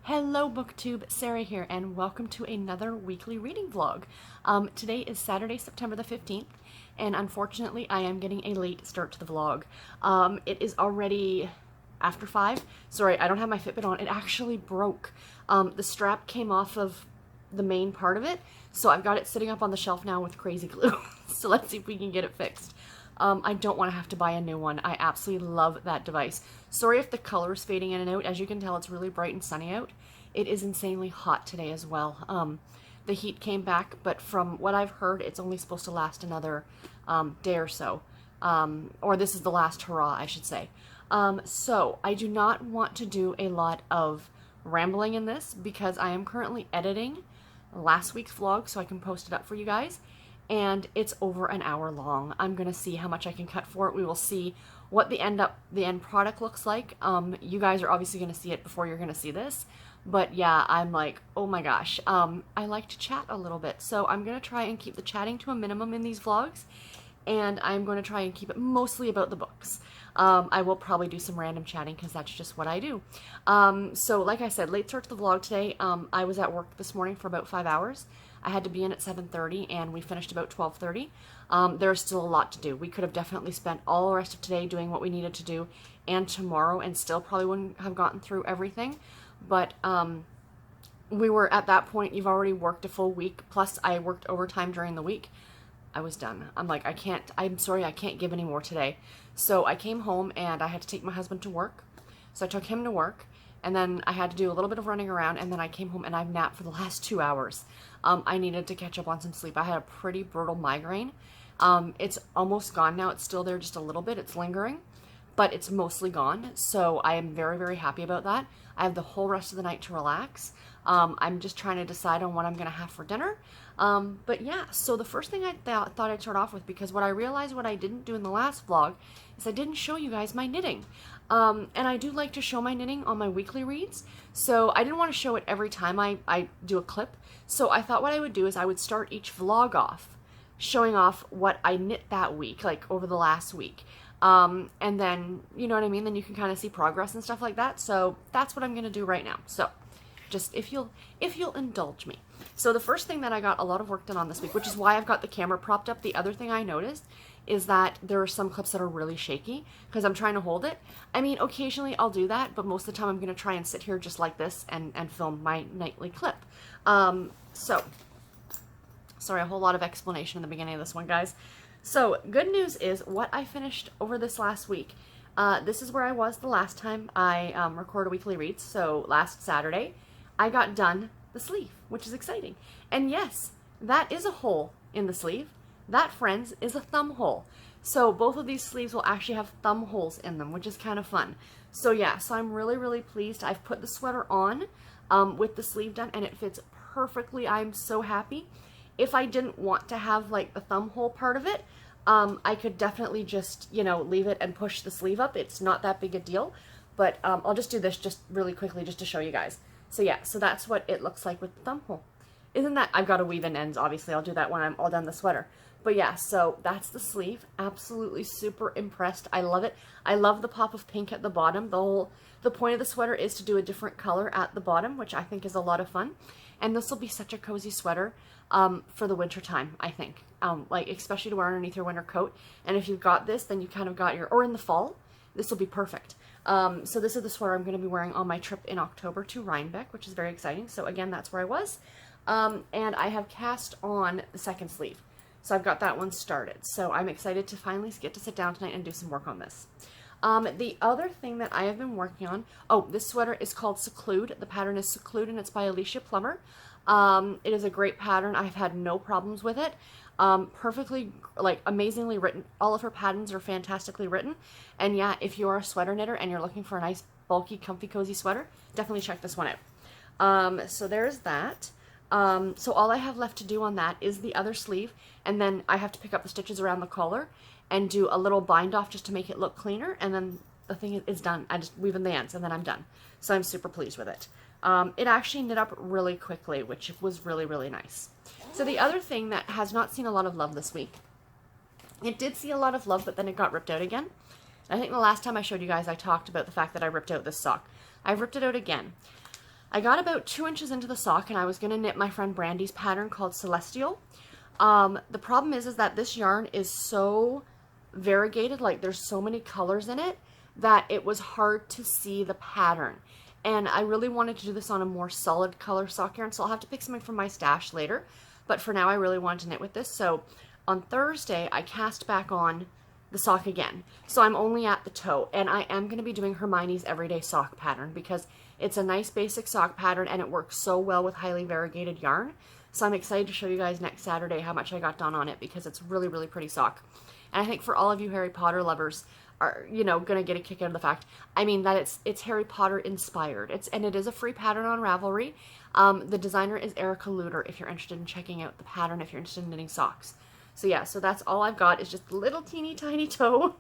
Hello BookTube, Sarah here, and welcome to another weekly reading vlog. Today is Saturday, September the 15th, and unfortunately I am getting a late start to the vlog. It is already after 5. Sorry, I don't have my Fitbit on. It actually broke. The strap came off of the main part of it, so I've got it sitting up on the shelf now with crazy glue. So let's see if we can get it fixed. I don't want to have to buy a new one. I absolutely love that device. Sorry if the color is fading in and out. As you can tell, it's really bright and sunny out. It is insanely hot today as well. The heat came back, but from what I've heard, it's only supposed to last another day or so. Or this is the last hurrah, I should say. So I do not want to do a lot of rambling in this because I am currently editing last week's vlog so I can post it up for you guys. And it's over an hour long. I'm gonna see how much I can cut for it. We will see what the end product looks like. You guys are obviously gonna see it before you're gonna see this, but yeah, I'm like, oh my gosh. I like to chat a little bit, so I'm gonna try and keep the chatting to a minimum in these vlogs, and I'm going to try and keep it mostly about the books. I will probably do some random chatting because that's just what I do. So like I said, late start to the vlog today. I was at work this morning for about 5 hours. I had to be in at 7:30 and we finished about 12:30. There's still a lot to do. We could have definitely spent all the rest of today doing what we needed to do and tomorrow and still probably wouldn't have gotten through everything. But we were at that point. You've already worked a full week. Plus I worked overtime during the week. I was done. I'm like, I'm sorry, I can't give any more today. So I came home and I had to take my husband to work. So I took him to work and then I had to do a little bit of running around and then I came home and I've napped for the last 2 hours. I needed to catch up on some sleep. I had a pretty brutal migraine. It's almost gone now. It's still there just a little bit. It's lingering, but it's mostly gone. So I am very, very happy about that. I have the whole rest of the night to relax. I'm just trying to decide on what I'm going to have for dinner. But yeah, so the first thing I thought I'd start off with, because what I realized what I didn't do in the last vlog is I didn't show you guys my knitting. And I do like to show my knitting on my weekly reads. So I didn't want to show it every time I do a clip. So I thought what I would do is I would start each vlog off showing off what I knit that week, like over the last week. And then, you know what I mean? Then you can kind of see progress and stuff like that. So that's what I'm going to do right now. So just if you'll indulge me. So the first thing that I got a lot of work done on this week, which is why I've got the camera propped up. The other thing I noticed is that there are some clips that are really shaky because I'm trying to hold it. I mean, occasionally I'll do that, but most of the time I'm going to try and sit here just like this and film my nightly clip. So, sorry, a whole lot of explanation in the beginning of this one, guys. So, good news is what I finished over this last week. This is where I was the last time I recorded weekly reads. So, last Saturday, I got done the sleeve, which is exciting. And yes, that is a hole in the sleeve. That, friends, is a thumb hole. So both of these sleeves will actually have thumb holes in them, which is kind of fun. So yeah, so I'm really, really pleased. I've put the sweater on with the sleeve done and it fits perfectly. I'm so happy. If I didn't want to have like the thumb hole part of it, I could definitely just, you know, leave it and push the sleeve up. It's not that big a deal, but I'll just do this just really quickly just to show you guys. So yeah, so that's what it looks like with the thumb hole. Isn't that, I've got to weave in ends, obviously. I'll do that when I'm all done the sweater. But yeah, so that's the sleeve. Absolutely super impressed. I love it. I love the pop of pink at the bottom. The point of the sweater is to do a different color at the bottom, which I think is a lot of fun. And this will be such a cozy sweater for the winter time, I think. Like, especially to wear underneath your winter coat. And if you've got this, then you kind of got your, or in the fall, this will be perfect. So this is the sweater I'm going to be wearing on my trip in October to Rhinebeck, which is very exciting. So again, that's where I was. And I have cast on the second sleeve. So I've got that one started. So I'm excited to finally get to sit down tonight and do some work on this. The other thing that I have been working on, this sweater is called Seclude. The pattern is Seclude and it's by Alicia Plummer. It is a great pattern. I've had no problems with it. Perfectly, like, amazingly written. All of her patterns are fantastically written. And yeah, if you're a sweater knitter and you're looking for a nice, bulky, comfy, cozy sweater, definitely check this one out. So there's that. So all I have left to do on that is the other sleeve, and then I have to pick up the stitches around the collar and do a little bind off just to make it look cleaner, and then the thing is done. I just weave in the ends and then I'm done. So I'm super pleased with it. It actually knit up really quickly, which was really, really nice. So the other thing that has not seen a lot of love this week, it did see a lot of love, but then it got ripped out again. I think the last time I showed you guys, I talked about the fact that I ripped out this sock. I ripped it out again. I got about 2 inches into the sock and I was going to knit my friend Brandy's pattern called Celestial. The problem is that this yarn is so variegated, like there's so many colors in it, that it was hard to see the pattern. And I really wanted to do this on a more solid color sock yarn, so I'll have to pick something from my stash later. But for now, I really wanted to knit with this. So on Thursday, I cast back on the sock again. So I'm only at the toe, and I am going to be doing Hermione's Everyday Sock pattern because it's a nice basic sock pattern and it works so well with highly variegated yarn. So I'm excited to show you guys next Saturday how much I got done on it because it's really, really pretty sock. And I think for all of you Harry Potter lovers are, you know, going to get a kick out of the fact, I mean, that it's Harry Potter inspired. And it is a free pattern on Ravelry. The designer is Erica Luder if you're interested in checking out the pattern, if you're interested in knitting socks. So yeah, so that's all I've got is just a little teeny tiny toe.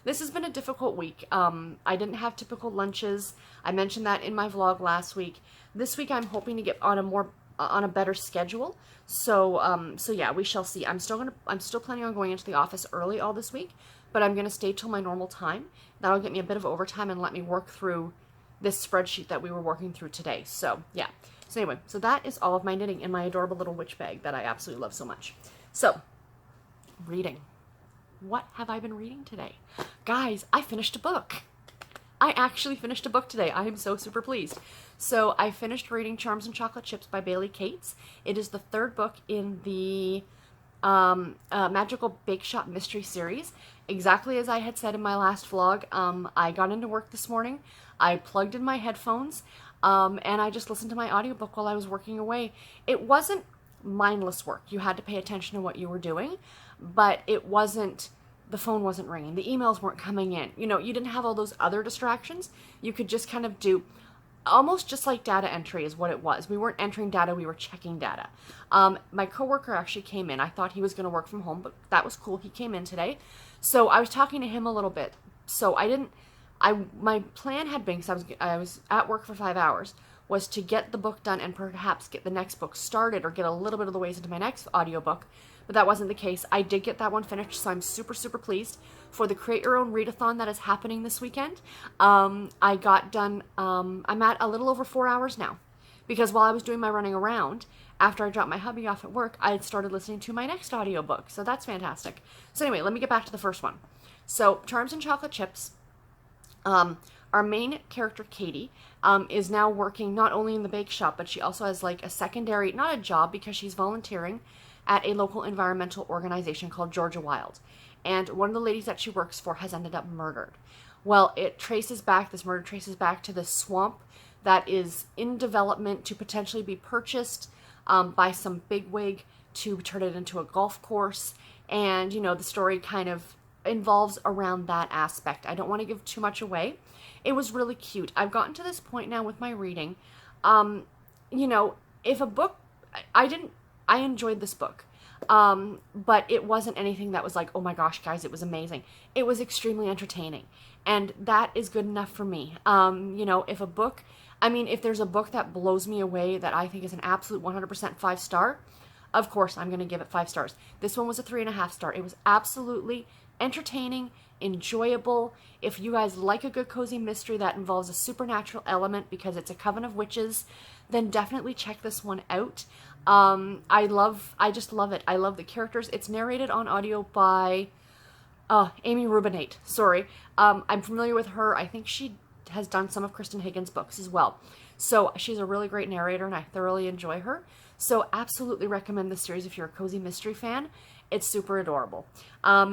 This has been a difficult week. I didn't have typical lunches. I mentioned that in my vlog last week. This week I'm hoping to get on a better schedule. So yeah, we shall see. I'm still planning on going into the office early all this week, but I'm gonna stay till my normal time. That'll get me a bit of overtime and let me work through this spreadsheet that we were working through today. So yeah. So anyway, so that is all of my knitting in my adorable little witch bag that I absolutely love so much. So, reading. What have I been reading today? Guys, I finished a book. I actually finished a book today. I am so super pleased. So I finished reading Charms and Chocolate Chips by Bailey Cates. It is the third book in the Magical Bake Shop Mystery Series. Exactly as I had said in my last vlog, I got into work this morning. I plugged in my headphones and I just listened to my audiobook while I was working away. It wasn't mindless work. You had to pay attention to what you were doing, but it wasn't, the phone wasn't ringing, the emails weren't coming in, you know, you didn't have all those other distractions. You could just kind of do almost just like data entry is what it was. We weren't entering data, we were checking data. My coworker actually came in. I thought he was going to work from home, but that was cool. He came in today. So I was talking to him a little bit. So my plan had been, because I was at work for 5 hours, was to get the book done and perhaps get the next book started or get a little bit of the ways into my next audiobook, but that wasn't the case. I did get that one finished, so I'm super, super pleased. For the Create Your Own Readathon that is happening this weekend, I got done, I'm at a little over 4 hours now, because while I was doing my running around, after I dropped my hubby off at work, I had started listening to my next audiobook, so that's fantastic. So anyway, let me get back to the first one. So, Charms and Chocolate Chips. Our main character, Katie, is now working not only in the bake shop, but she also has like a secondary, not a job, because she's volunteering at a local environmental organization called Georgia Wild. And one of the ladies that she works for has ended up murdered. Well, this murder traces back to this swamp that is in development to potentially be purchased by some bigwig to turn it into a golf course. And, you know, the story kind of involves around that aspect. I don't want to give too much away. It was really cute. I've gotten to this point now with my reading. You know, if a book, I enjoyed this book. But it wasn't anything that was like, oh my gosh, guys, it was amazing. It was extremely entertaining. And that is good enough for me. You know, if there's a book that blows me away that I think is an absolute 100% 5-star, of course, I'm going to give it 5 stars. This one was a 3.5 star. It was absolutely entertaining, enjoyable. If you guys like a good cozy mystery that involves a supernatural element because it's a coven of witches, then definitely check this one out. I just love it. I love the characters. It's narrated on audio by Amy Rubinate. Sorry. I'm familiar with her. I think she has done some of Kristen Higgins' books as well. So she's a really great narrator and I thoroughly enjoy her. So absolutely recommend this series if you're a cozy mystery fan. It's super adorable.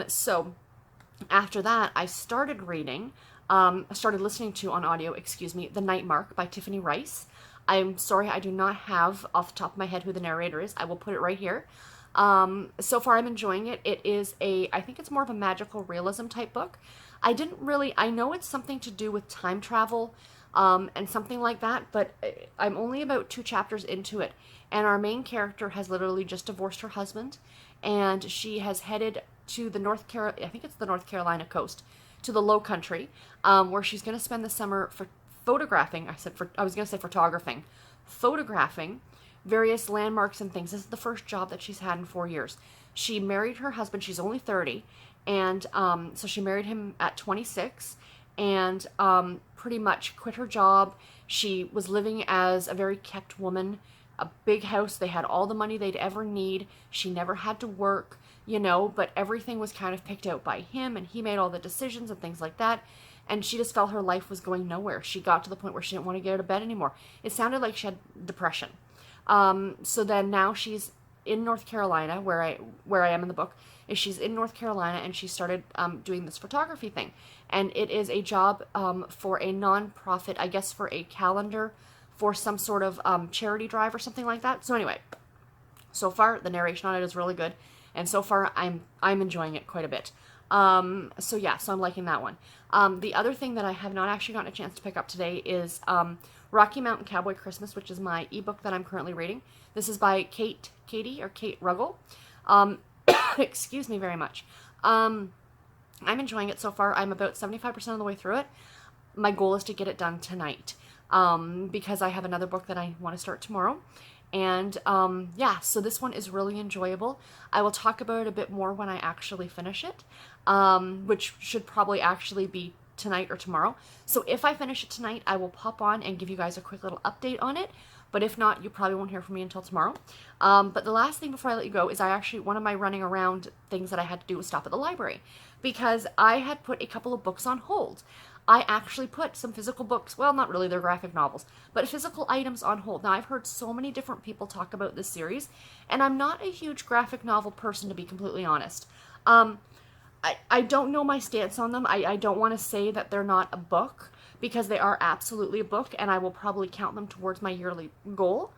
So after that, I started listening to on audio, The Night Mark by Tiffany Rice. I'm sorry, I do not have off the top of my head who the narrator is. I will put it right here. So far I'm enjoying it. I think it's more of a magical realism type book. I know it's something to do with time travel, and something like that, but I'm only about 2 chapters into it. And our main character has literally just divorced her husband, and she has headed to the North Carolina coast, to the Low Country, where she's going to spend the summer photographing various landmarks and things. This is the first job that she's had in 4 years. She married her husband. She's only 30, and so she married him at 26, and pretty much quit her job. She was living as a very kept woman, a big house. They had all the money they'd ever need. She never had to work, you know, but everything was kind of picked out by him, and he made all the decisions and things like that. And she just felt her life was going nowhere. She got to the point where she didn't want to get out of bed anymore. It sounded like she had depression. So then now she's in North Carolina, where I am in the book, is she's in North Carolina, and she started doing this photography thing. And it is a job for a non-profit, I guess for a calendar for some sort of charity drive or something like that. So anyway, so far the narration on it is really good, and so far I'm enjoying it quite a bit. So yeah, so I'm liking that one. The other thing that I have not actually gotten a chance to pick up today is Rocky Mountain Cowboy Christmas, which is my ebook that I'm currently reading. This is by Kate Ruggell. Excuse me very much. I'm enjoying it so far. I'm about 75% of the way through it. My goal is to get it done tonight because I have another book that I want to start tomorrow. And yeah, so this one is really enjoyable. I will talk about it a bit more when I actually finish it, which should probably actually be tonight or tomorrow. So if I finish it tonight, I will pop on and give you guys a quick little update on it. But if not, you probably won't hear from me until tomorrow. But the last thing before I let you go is one of my running around things that I had to do was stop at the library because I had put a couple of books on hold. I actually put some physical books, well, not really, they're graphic novels, but physical items on hold. Now, I've heard so many different people talk about this series, and I'm not a huge graphic novel person, to be completely honest. I don't know my stance on them. I don't want to say that they're not a book, because they are absolutely a book, and I will probably count them towards my yearly goal.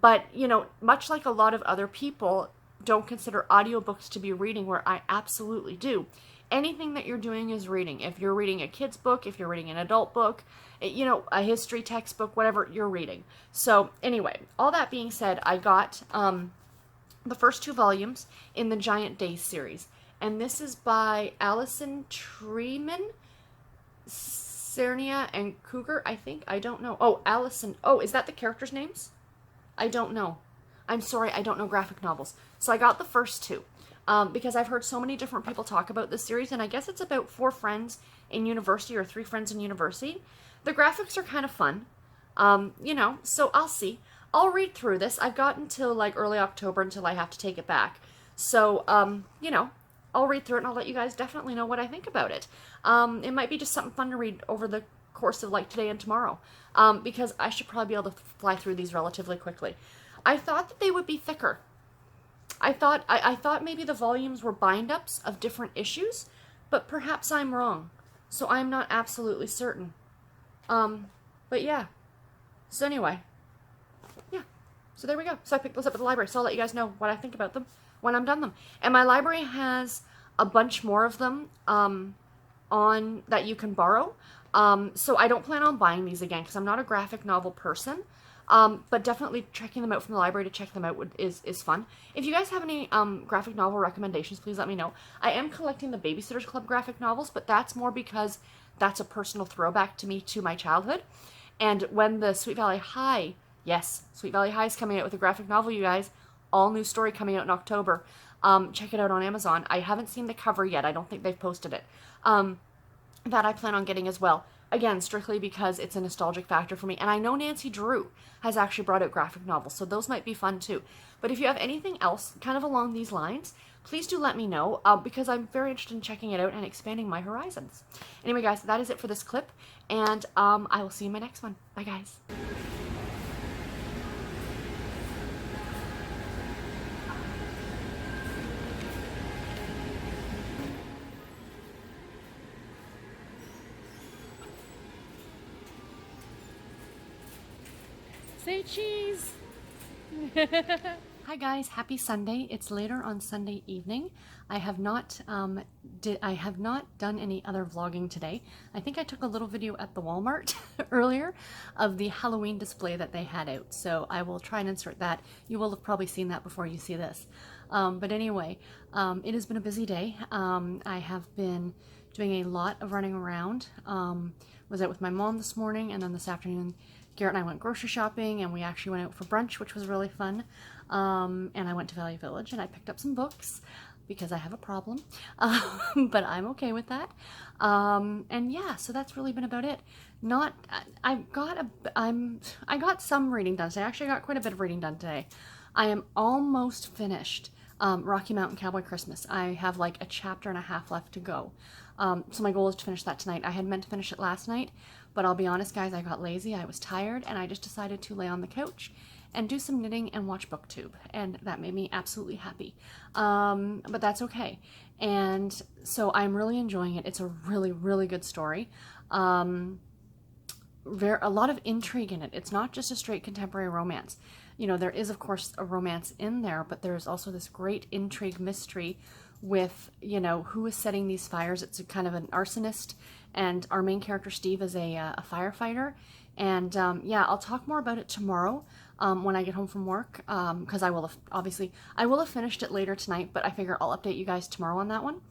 But, you know, much like a lot of other people don't consider audiobooks to be reading, where I absolutely do. Anything that you're doing is reading. If you're reading a kid's book, if you're reading an adult book, you know, a history textbook, whatever, you're reading. So anyway, all that being said, I got the first 2 volumes in the Giant Days series. And this is by Allison Treeman, Cernia and Cougar, I think. I don't know. Oh, Allison. Oh, is that the characters' names? I don't know. I'm sorry, I don't know graphic novels. So I got the first 2. Because I've heard so many different people talk about this series, and I guess it's about 4 friends in university or 3 friends in university. The graphics are kind of fun, you know, so I'll see. I'll read through this. I've got until like early October until I have to take it back. So, you know, I'll read through it and I'll let you guys definitely know what I think about it. It might be just something fun to read over the course of like today and tomorrow, because I should probably be able to fly through these relatively quickly. I thought that they would be thicker. I thought maybe the volumes were bind-ups of different issues, but perhaps I'm wrong. So I'm not absolutely certain. But yeah. So anyway. Yeah. So there we go. So I picked those up at the library, so I'll let you guys know what I think about them when I'm done them. And my library has a bunch more of them on that you can borrow. So I don't plan on buying these again because I'm not a graphic novel person. But definitely checking them out from the library to check them out is fun. If you guys have any graphic novel recommendations, please let me know. I am collecting the Babysitters Club graphic novels, but that's more because that's a personal throwback to me, to my childhood. And when the Sweet Valley High, yes, Sweet Valley High is coming out with a graphic novel, you guys. All new story coming out in October. Check it out on Amazon. I haven't seen the cover yet. I don't think they've posted it. That I plan on getting as well. Again, strictly because it's a nostalgic factor for me. And I know Nancy Drew has actually brought out graphic novels, so those might be fun too. But if you have anything else kind of along these lines, please do let me know, because I'm very interested in checking it out and expanding my horizons. Anyway, guys, that is it for this clip, and I will see you in my next one. Bye, guys. Say cheese! Hi guys, happy Sunday. It's later on Sunday evening. I have not done any other vlogging today. I think I took a little video at the Walmart earlier of the Halloween display that they had out, so I will try and insert that. You will have probably seen that before you see this. But anyway, it has been a busy day. I have been doing a lot of running around. Was out with my mom this morning, and then this afternoon Garrett and I went grocery shopping, and we actually went out for brunch, which was really fun. And I went to Value Village, and I picked up some books because I have a problem, but I'm okay with that. And yeah, so that's really been about it. Not, I got some reading done today. I actually got quite a bit of reading done today. I am almost finished Rocky Mountain Cowboy Christmas. I have like a chapter and a half left to go. So my goal is to finish that tonight. I had meant to finish it last night, but I'll be honest, guys, I got lazy. I was tired, and I just decided to lay on the couch and do some knitting and watch BookTube, and that made me absolutely happy. But that's okay. And so I'm really enjoying it. It's a really, really good story. A lot of intrigue in it. It's not just a straight contemporary romance. You know, there is, of course, a romance in there, but there's also this great intrigue mystery with, you know, who is setting these fires. It's a kind of an arsonist, and our main character, Steve, is a firefighter. And yeah, I'll talk more about it tomorrow when I get home from work, because I will have finished it later tonight, but I figure I'll update you guys tomorrow on that one.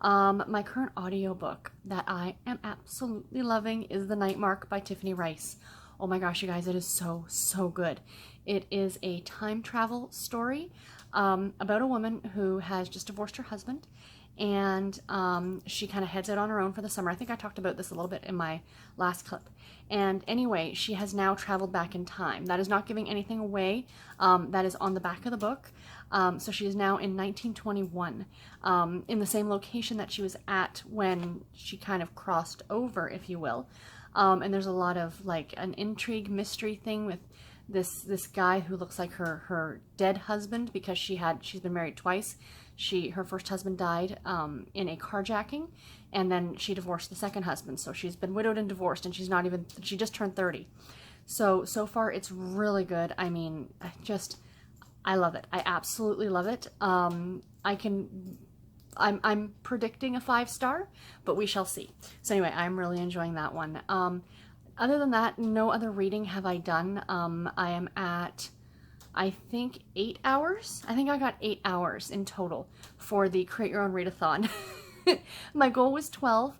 My current audiobook that I am absolutely loving is The Night Mark by Tiffany Rice. Oh my gosh, you guys, it is so, so good. It is a time travel story about a woman who has just divorced her husband, and she kind of heads out on her own for the summer. I think I talked about this a little bit in my last clip. And anyway, she has now traveled back in time. That is not giving anything away. That is on the back of the book. So she is now in 1921, in the same location that she was at when she kind of crossed over, if you will. And there's a lot of like an intrigue mystery thing with this guy who looks like her dead husband, because she's been married twice. Her first husband died in a carjacking, and then she divorced the second husband. So she's been widowed and divorced, and she just turned 30. So far it's really good. I mean, I love it. I absolutely love it. I'm predicting a 5-star, but we shall see. So anyway, I'm really enjoying that one. Other than that, no other reading have I done. I am at, I think, 8 hours. I think I got 8 hours in total for the Create Your Own Readathon. My goal was 12.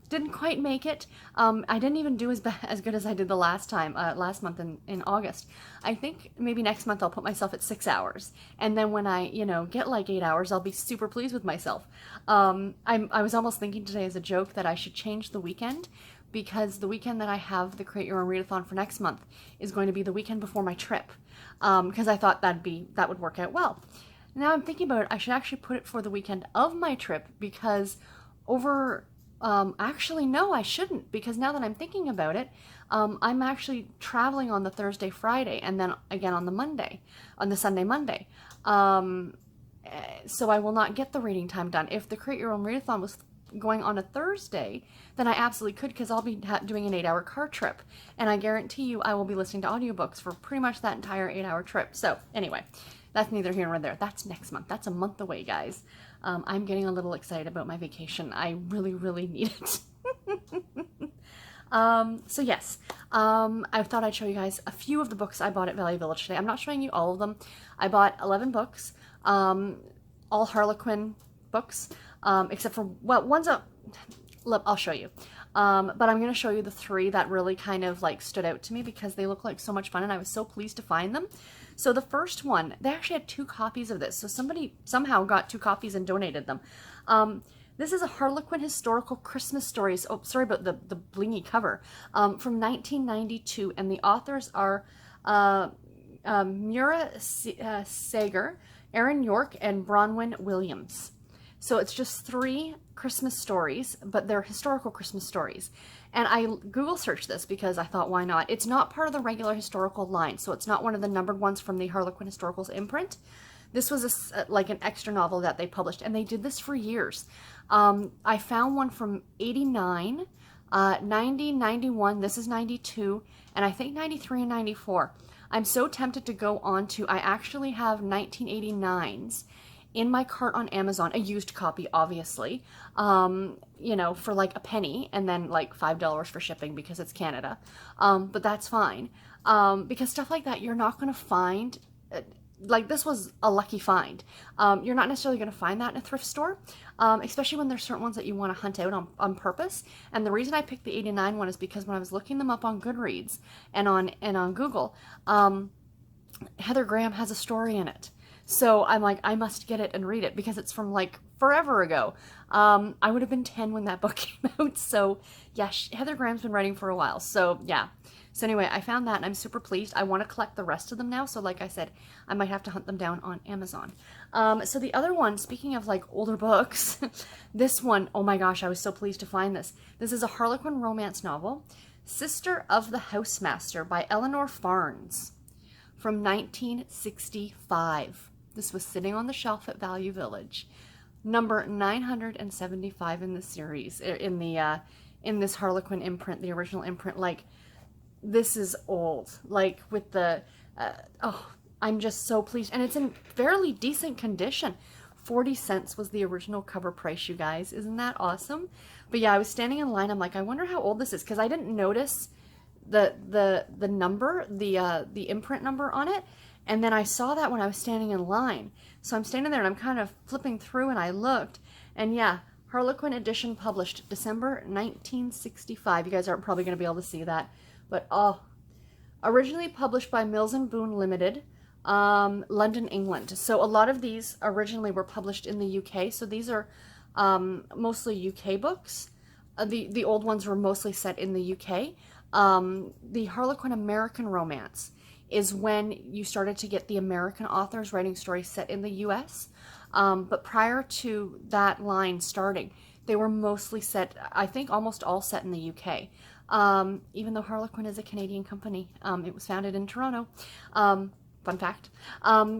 Didn't quite make it. I didn't even do as good as I did the last time, last month in August. I think maybe next month I'll put myself at 6 hours. And then when I, get like 8 hours, I'll be super pleased with myself. I was almost thinking today as a joke that I should change the weekend, because the weekend that I have the Create Your Own Readathon for next month is going to be the weekend before my trip. Because I thought that would work out well. Now I'm thinking about it, I should actually put it for the weekend of my trip, because actually no, I shouldn't, because now that I'm thinking about it, I'm actually traveling on the Thursday, Friday, and then again on the Sunday, Monday. So I will not get the reading time done. If the Create Your Own Readathon was going on a Thursday, then I absolutely could, because I'll be doing an 8-hour car trip, and I guarantee you I will be listening to audiobooks for pretty much that entire 8-hour trip. So anyway, that's neither here nor there. That's next month. That's a month away, guys. I'm getting a little excited about my vacation. I really, really need it. So yes, I thought I'd show you guys a few of the books I bought at Value Village today. I'm not showing you all of them. I bought 11 books, all Harlequin books, except for, well, I'll show you. But I'm going to show you the 3 that really kind of like stood out to me, because they look like so much fun and I was so pleased to find them. So the first one, they actually had 2 copies of this. So somebody somehow got 2 copies and donated them. This is a Harlequin Historical Christmas Stories. Oh, sorry about the blingy cover. From 1992, and the authors are Mura Sager, Aaron York, and Bronwyn Williams. So it's just 3 Christmas stories, but they're historical Christmas stories. And I Google searched this because I thought, why not? It's not part of the regular historical line, so it's not one of the numbered ones from the Harlequin Historicals imprint. This was like an extra novel that they published, and they did this for years. I found one from 89, 90, 91, this is 92, and I think 93 and 94. I'm so tempted to go on to, I actually have 1989s in my cart on Amazon, a used copy, obviously, for like a penny, and then like $5 for shipping because it's Canada. But that's fine. Because stuff like that, you're not going to find, like this was a lucky find. You're not necessarily going to find that in a thrift store, especially when there's certain ones that you want to hunt out on purpose. And the reason I picked the 89 one is because when I was looking them up on Goodreads and on Google, Heather Graham has a story in it. So I'm like, I must get it and read it because it's from like forever ago. I would have been 10 when that book came out. So yeah, Heather Graham's been writing for a while. So yeah. So anyway, I found that and I'm super pleased. I want to collect the rest of them now. So like I said, I might have to hunt them down on Amazon. So the other one, speaking of like older books, this one, oh my gosh, I was so pleased to find this. This is a Harlequin romance novel, Sister of the Housemaster by Eleanor Farnes from 1965. This was sitting on the shelf at Value Village. Number 975 in the series, in this Harlequin imprint, the original imprint. Like, this is old, like with the oh, I'm just so pleased, and it's in fairly decent condition. 40 cents was the original cover price, you guys. Isn't that awesome? But yeah, I was standing in line. I'm like, I wonder how old this is, because I didn't notice the number, the imprint number on it, and then I saw that when I was standing in line. So I'm standing there and I'm kind of flipping through, and I looked, and yeah, Harlequin edition, published December 1965. You guys aren't probably going to be able to see that, but oh, originally published by Mills and Boon Limited, London, England. So a lot of these originally were published in the UK. So these are mostly UK books. The old ones were mostly set in the UK. The Harlequin American romance is when you started to get the American authors writing stories set in the US. But prior to that line starting, they were mostly set, I think almost all set in the UK. Even though Harlequin is a Canadian company. It was founded in Toronto. Fun fact.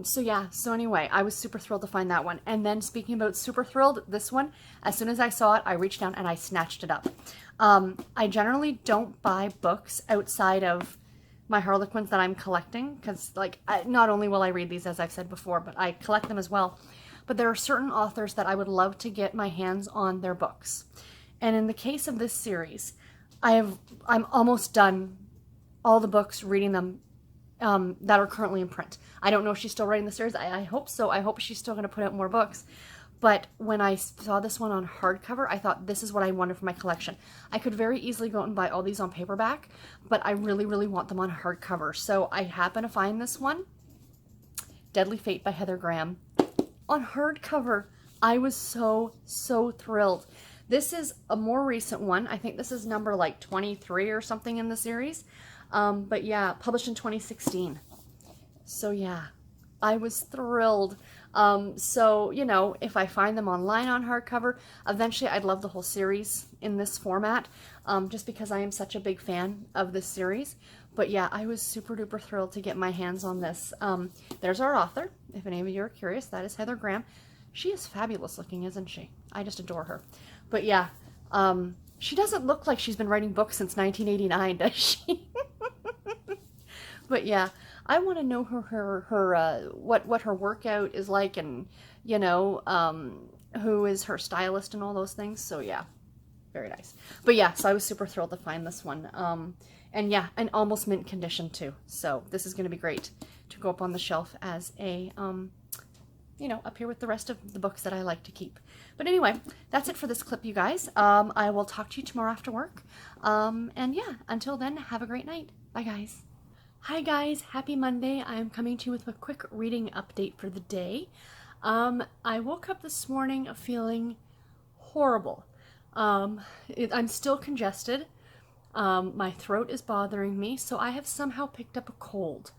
So yeah, so anyway, I was super thrilled to find that one. And then speaking about super thrilled, this one, as soon as I saw it, I reached down and I snatched it up. I generally don't buy books outside of my Harlequins that I'm collecting, because like, not only will I read these, as I've said before, but I collect them as well. But there are certain authors that I would love to get my hands on their books. And in the case of this series, I'm almost done all the books, reading them that are currently in print. I don't know if she's still writing the series. I hope so. I hope she's still going to put out more books. But when I saw this one on hardcover, I thought this is what I wanted for my collection. I could very easily go out and buy all these on paperback, but I really, really want them on hardcover. So I happen to find this one, Deadly Fate by Heather Graham, on hardcover. I was so, so thrilled. This is a more recent one. I think this is number like 23 or something in the series. But yeah, published in 2016. So yeah, I was thrilled. So, you know, if I find them online on hardcover, eventually I'd love the whole series in this format, just because I am such a big fan of this series. But yeah, I was super duper thrilled to get my hands on this. There's our author, if any of you are curious. That is Heather Graham. She is fabulous looking, isn't she? I just adore her. But yeah, she doesn't look like she's been writing books since 1989, does she? But yeah, I want to know what her workout is like, and you know, who is her stylist and all those things. So yeah, very nice. But yeah, so I was super thrilled to find this one. And yeah, an almost mint condition too. So this is going to be great to go up on the shelf as a, you know, up here with the rest of the books that I like to keep. But anyway, that's it for this clip, you guys. I will talk to you tomorrow after work. And yeah, until then, have a great night. Bye, guys. Hi, guys. Happy Monday. I'm coming to you with a quick reading update for the day. I woke up this morning feeling horrible. I'm still congested. My throat is bothering me, so I have somehow picked up a cold.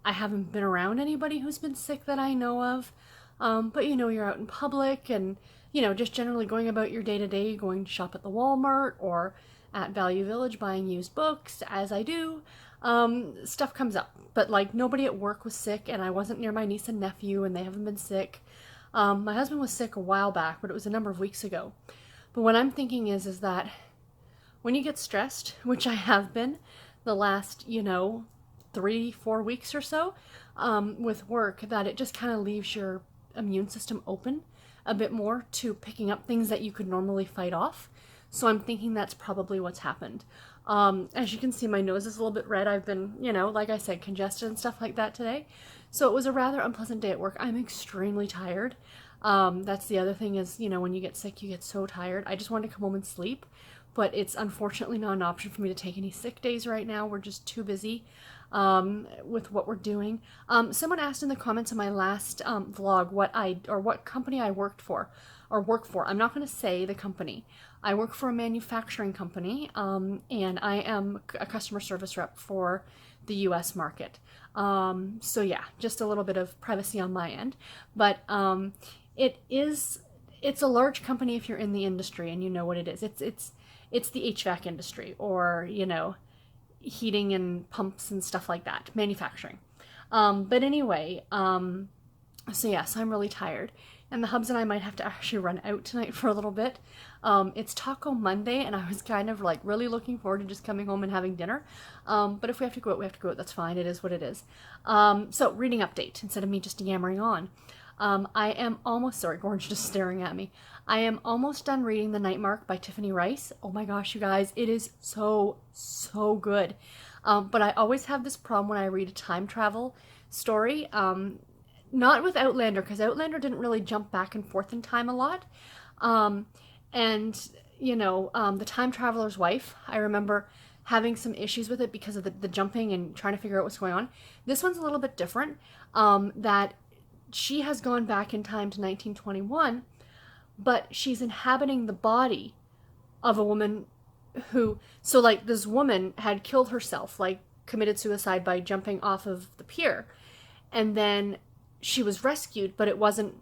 I haven't been around anybody who's been sick that I know of, but you know, you're out in public and, you know, just generally going about your day-to-day, going to shop at the Walmart or at Value Village buying used books, as I do. Stuff comes up, but like nobody at work was sick, and I wasn't near my niece and nephew, and they haven't been sick. My husband was sick a while back, but it was a number of weeks ago. But what I'm thinking is that when you get stressed, which I have been the last, you know, 3-4 weeks or so, with work, that it just kind of leaves your immune system open a bit more to picking up things that you could normally fight off. So I'm thinking that's probably what's happened. As you can see, my nose is a little bit red. I've been, you know, like I said, congested and stuff like that today. So it was a rather unpleasant day at work. I'm extremely tired. That's the other thing is, you know, when you get sick, you get so tired. I just want to come home and sleep, but it's unfortunately not an option for me to take any sick days right now. We're just too busy. with what we're doing. Someone asked in the comments on my last vlog what company I work for. I'm not going to say the company. I work for a manufacturing company, and I am a customer service rep for the US market. So yeah, just a little bit of privacy on my end. But it's a large company if you're in the industry and you know what it is. It's the HVAC industry, or, you know, heating and pumps and stuff like that, manufacturing. But anyway, so yeah, so I'm really tired. And the hubs and I might have to actually run out tonight for a little bit. It's Taco Monday, and I was kind of like really looking forward to just coming home and having dinner. But if we have to go out, we have to go out. That's fine. It is what it is. So reading update instead of me just yammering on. I am almost, sorry, Orange just staring at me. I am almost done reading The Night Mark by Tiffany Rice. Oh my gosh, you guys, it is so, so good. But I always have this problem when I read a time travel story. Not with Outlander, because Outlander didn't really jump back and forth in time a lot. And, you know, The Time Traveler's Wife, I remember having some issues with it because of the jumping and trying to figure out what's going on. This one's a little bit different, that she has gone back in time to 1921, but she's inhabiting the body of a woman who, so like this woman had killed herself, like committed suicide by jumping off of the pier. And then she was rescued, but it wasn't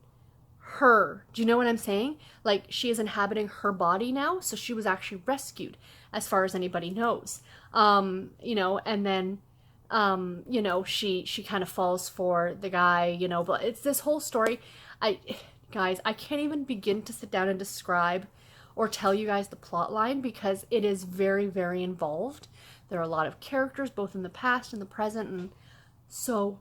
her. Do you know what I'm saying? Like, she is inhabiting her body now, so she was actually rescued, as far as anybody knows. You know, and then, you know, she kind of falls for the guy, you know, but it's this whole story. Guys, I can't even begin to sit down and describe or tell you guys the plot line, because it is very, very involved. There are a lot of characters, both in the past and the present, and so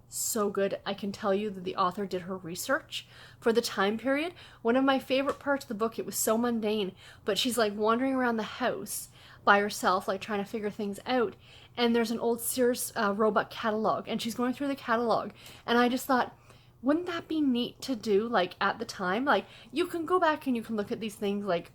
good. I can tell you that the author did her research for the time period. One of my favorite parts of the book, it was so mundane, but she's like wandering around the house by herself, like trying to figure things out, and there's an old Sears Roebuck catalog, and she's going through the catalog, and I just thought, wouldn't that be neat to do, like, at the time? Like, you can go back and you can look at these things, like,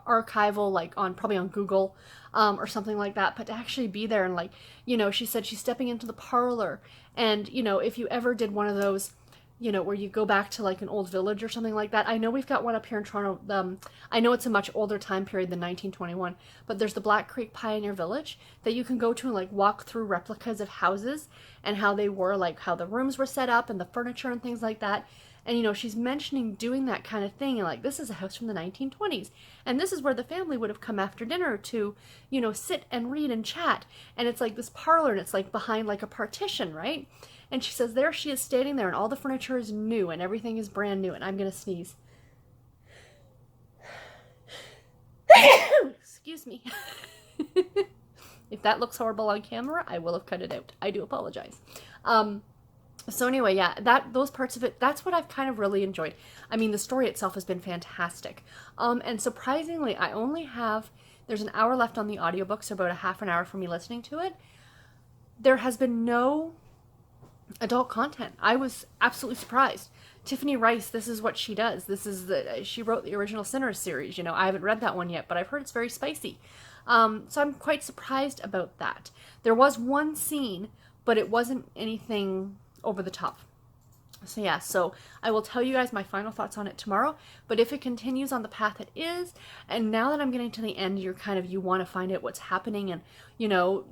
archival, like, probably on Google, or something like that, but to actually be there and, like, you know, she said she's stepping into the parlor, and, you know, if you ever did one of those, you know, where you go back to, like, an old village or something like that. I know we've got one up here in Toronto. I know it's a much older time period than 1921, but there's the Black Creek Pioneer Village that you can go to and, like, walk through replicas of houses and how they were, like, how the rooms were set up and the furniture and things like that. And, you know, she's mentioning doing that kind of thing, and, like, this is a house from the 1920s, and this is where the family would have come after dinner to, you know, sit and read and chat, and it's like this parlor, and it's like behind like a partition, right? And she says there she is standing there, and all the furniture is new, and everything is brand new, and I'm gonna sneeze. Excuse me. If that looks horrible on camera, I will have cut it out. I do apologize. So anyway, yeah, those parts of it, that's what I've kind of really enjoyed. I mean, the story itself has been fantastic. And surprisingly, there's an hour left on the audiobook, so about a half an hour for me listening to it. There has been no adult content. I was absolutely surprised. Tiffany Rice, this is what she does. She wrote the original Sinners series. You know, I haven't read that one yet, but I've heard it's very spicy. So I'm quite surprised about that. There was one scene, but it wasn't anything over the top. So yeah, so I will tell you guys my final thoughts on it tomorrow, but if it continues on the path it is, and now that I'm getting to the end, you want to find out what's happening, and, you know,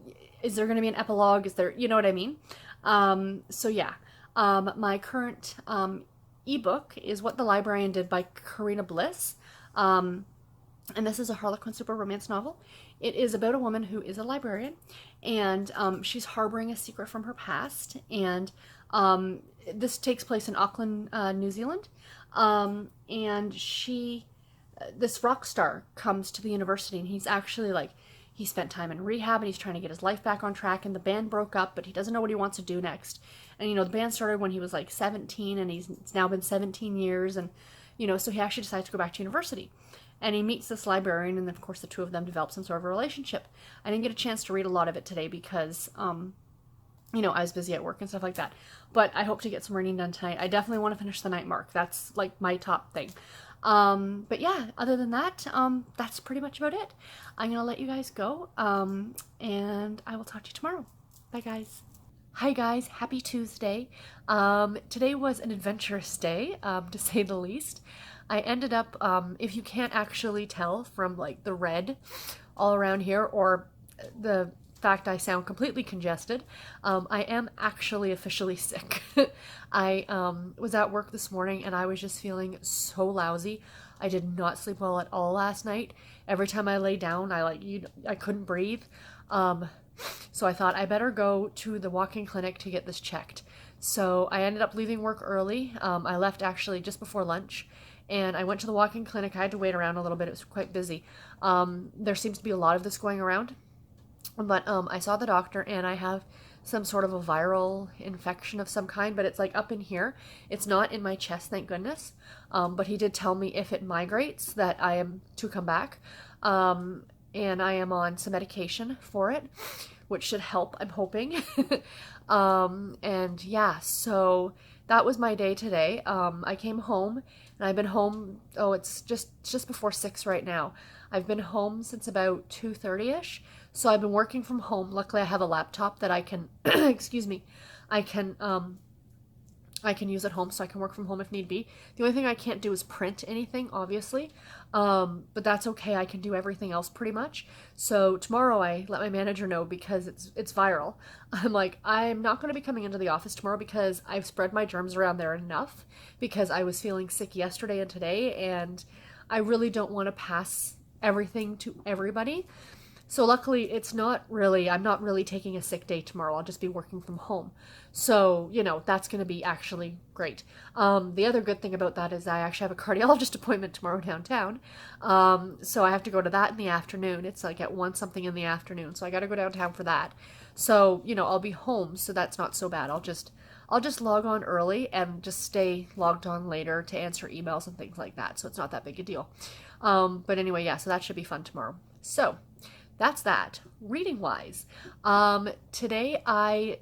is there going to be an epilogue? Is there, you know what I mean? So yeah, my current, ebook is What the Librarian Did by Karina Bliss. And this is a Harlequin super romance novel. It is about a woman who is a librarian, and she's harboring a secret from her past, and this takes place in Auckland, New Zealand, and this rock star comes to the university, and he's actually like, he spent time in rehab, and he's trying to get his life back on track, and the band broke up, but he doesn't know what he wants to do next. And, you know, the band started when he was like 17, and it's now been 17 years, and, you know, so he actually decides to go back to university. And he meets this librarian, and of course the two of them develop some sort of a relationship. I didn't get a chance to read a lot of it today because, you know, I was busy at work and stuff like that. But I hope to get some reading done tonight. I definitely want to finish The Night Mark. That's like my top thing. But yeah, other than that, that's pretty much about it. I'm going to let you guys go, and I will talk to you tomorrow. Bye, guys. Hi guys, happy Tuesday. Today was an adventurous day, to say the least. I ended up, if you can't actually tell from like the red all around here or the fact I sound completely congested, I am actually officially sick. I was at work this morning and I was just feeling so lousy. I did not sleep well at all last night. Every time I lay down, I couldn't breathe. Um, so I thought I better go to the walk-in clinic to get this checked. So I ended up leaving work early. I left actually just before lunch, and I went to the walk-in clinic. I had to wait around a little bit. It was quite busy. There seems to be a lot of this going around, but I saw the doctor, and I have some sort of a viral infection of some kind, but it's like up in here. It's not in my chest, thank goodness. But he did tell me if it migrates that I am to come back. And I am on some medication for it, which should help, I'm hoping. And yeah, so that was my day today. I came home and I've been home, oh, it's just before 6 right now. I've been home since about 2:30ish. So I've been working from home. Luckily, I have a laptop that I can, excuse me, I can I can use at home, so I can work from home if need be. The only thing I can't do is print anything, obviously, but that's okay. I can do everything else pretty much. So tomorrow I let my manager know because it's viral. I'm like, I'm not going to be coming into the office tomorrow because I've spread my germs around there enough because I was feeling sick yesterday and today, and I really don't want to pass everything to everybody. So luckily, I'm not really taking a sick day tomorrow. I'll just be working from home. So, that's going to be actually great. The other good thing about that is I actually have a cardiologist appointment tomorrow downtown. So I have to go to that in the afternoon. It's like at 1 something in the afternoon. So I got to go downtown for that. So, I'll be home. So that's not so bad. I'll just log on early and just stay logged on later to answer emails and things like that. So it's not that big a deal. But anyway, yeah, so that should be fun tomorrow. So that's that. Reading wise, today I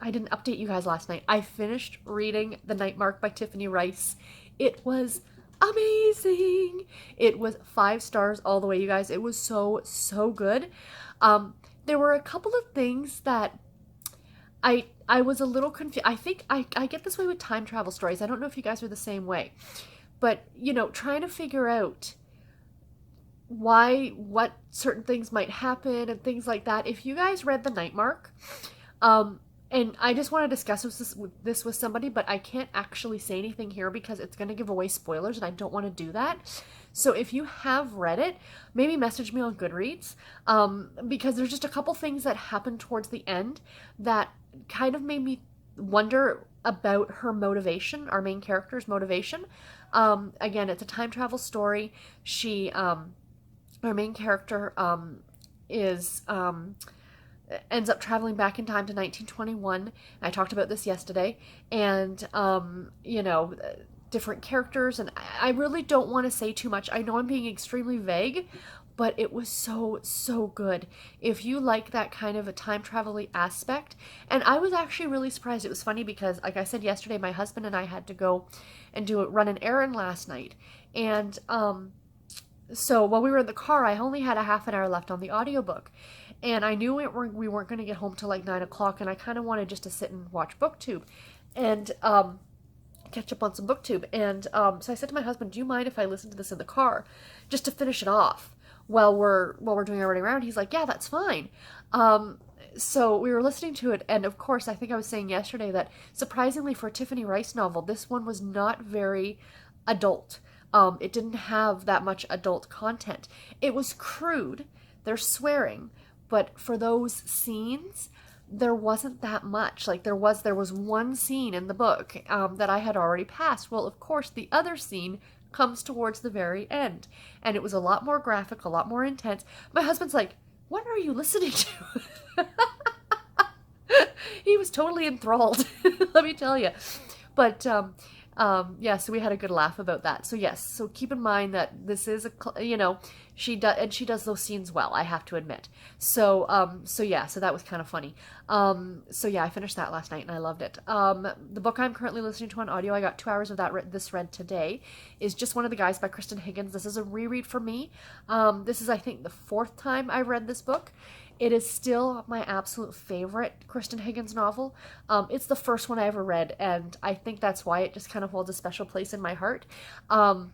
didn't update you guys last night. I finished reading The Night Mark by Tiffany Rice. It was amazing. It was 5 stars all the way, you guys. It was so good. There were a couple of things that I was a little confused. I think I get this way with time travel stories. I don't know if you guys are the same way, but trying to figure out what certain things might happen and things like that. If you guys read The Night Mark, and I just want to discuss this with somebody, but I can't actually say anything here because it's going to give away spoilers and I don't want to do that. So if you have read it, maybe message me on Goodreads, because there's just a couple things that happened towards the end that kind of made me wonder about her motivation, our main character's motivation. Again, it's a time travel story. Our main character is ends up traveling back in time to 1921. I talked about this yesterday, and different characters, and I really don't want to say too much. I know I'm being extremely vague, but it was so good. If you like that kind of a time travel-y aspect, and I was actually really surprised. It was funny because, like I said yesterday, my husband and I had to go and run an errand last night, and so while we were in the car, I only had a half an hour left on the audiobook. And I knew we weren't going to get home till like 9 o'clock, and I kind of wanted just to sit and watch BookTube and catch up on some BookTube. And so I said to my husband, do you mind if I listen to this in the car just to finish it off while we're doing our running around? He's like, yeah, that's fine. So we were listening to it, and of course, I think I was saying yesterday that surprisingly for a Tiffany Rice novel, this one was not very adult. It didn't have that much adult content. It was crude. There's swearing, but for those scenes, there wasn't that much. Like there was one scene in the book that I had already passed. Well, of course, the other scene comes towards the very end, and it was a lot more graphic, a lot more intense. My husband's like, "What are you listening to?" He was totally enthralled. Let me tell you. But yeah, so we had a good laugh about that. So yes, so keep in mind that this is she does those scenes well, I have to admit. So yeah, so that was kind of funny. So yeah, I finished that last night and I loved it. The book I'm currently listening to on audio, I got 2 hours of that read today, is Just One of the Guys by Kristen Higgins. This is a reread for me. This is, I think, the 4th time I read this book. It is still my absolute favorite Kristen Higgins novel. It's the first one I ever read, and I think that's why it just kind of holds a special place in my heart. Um,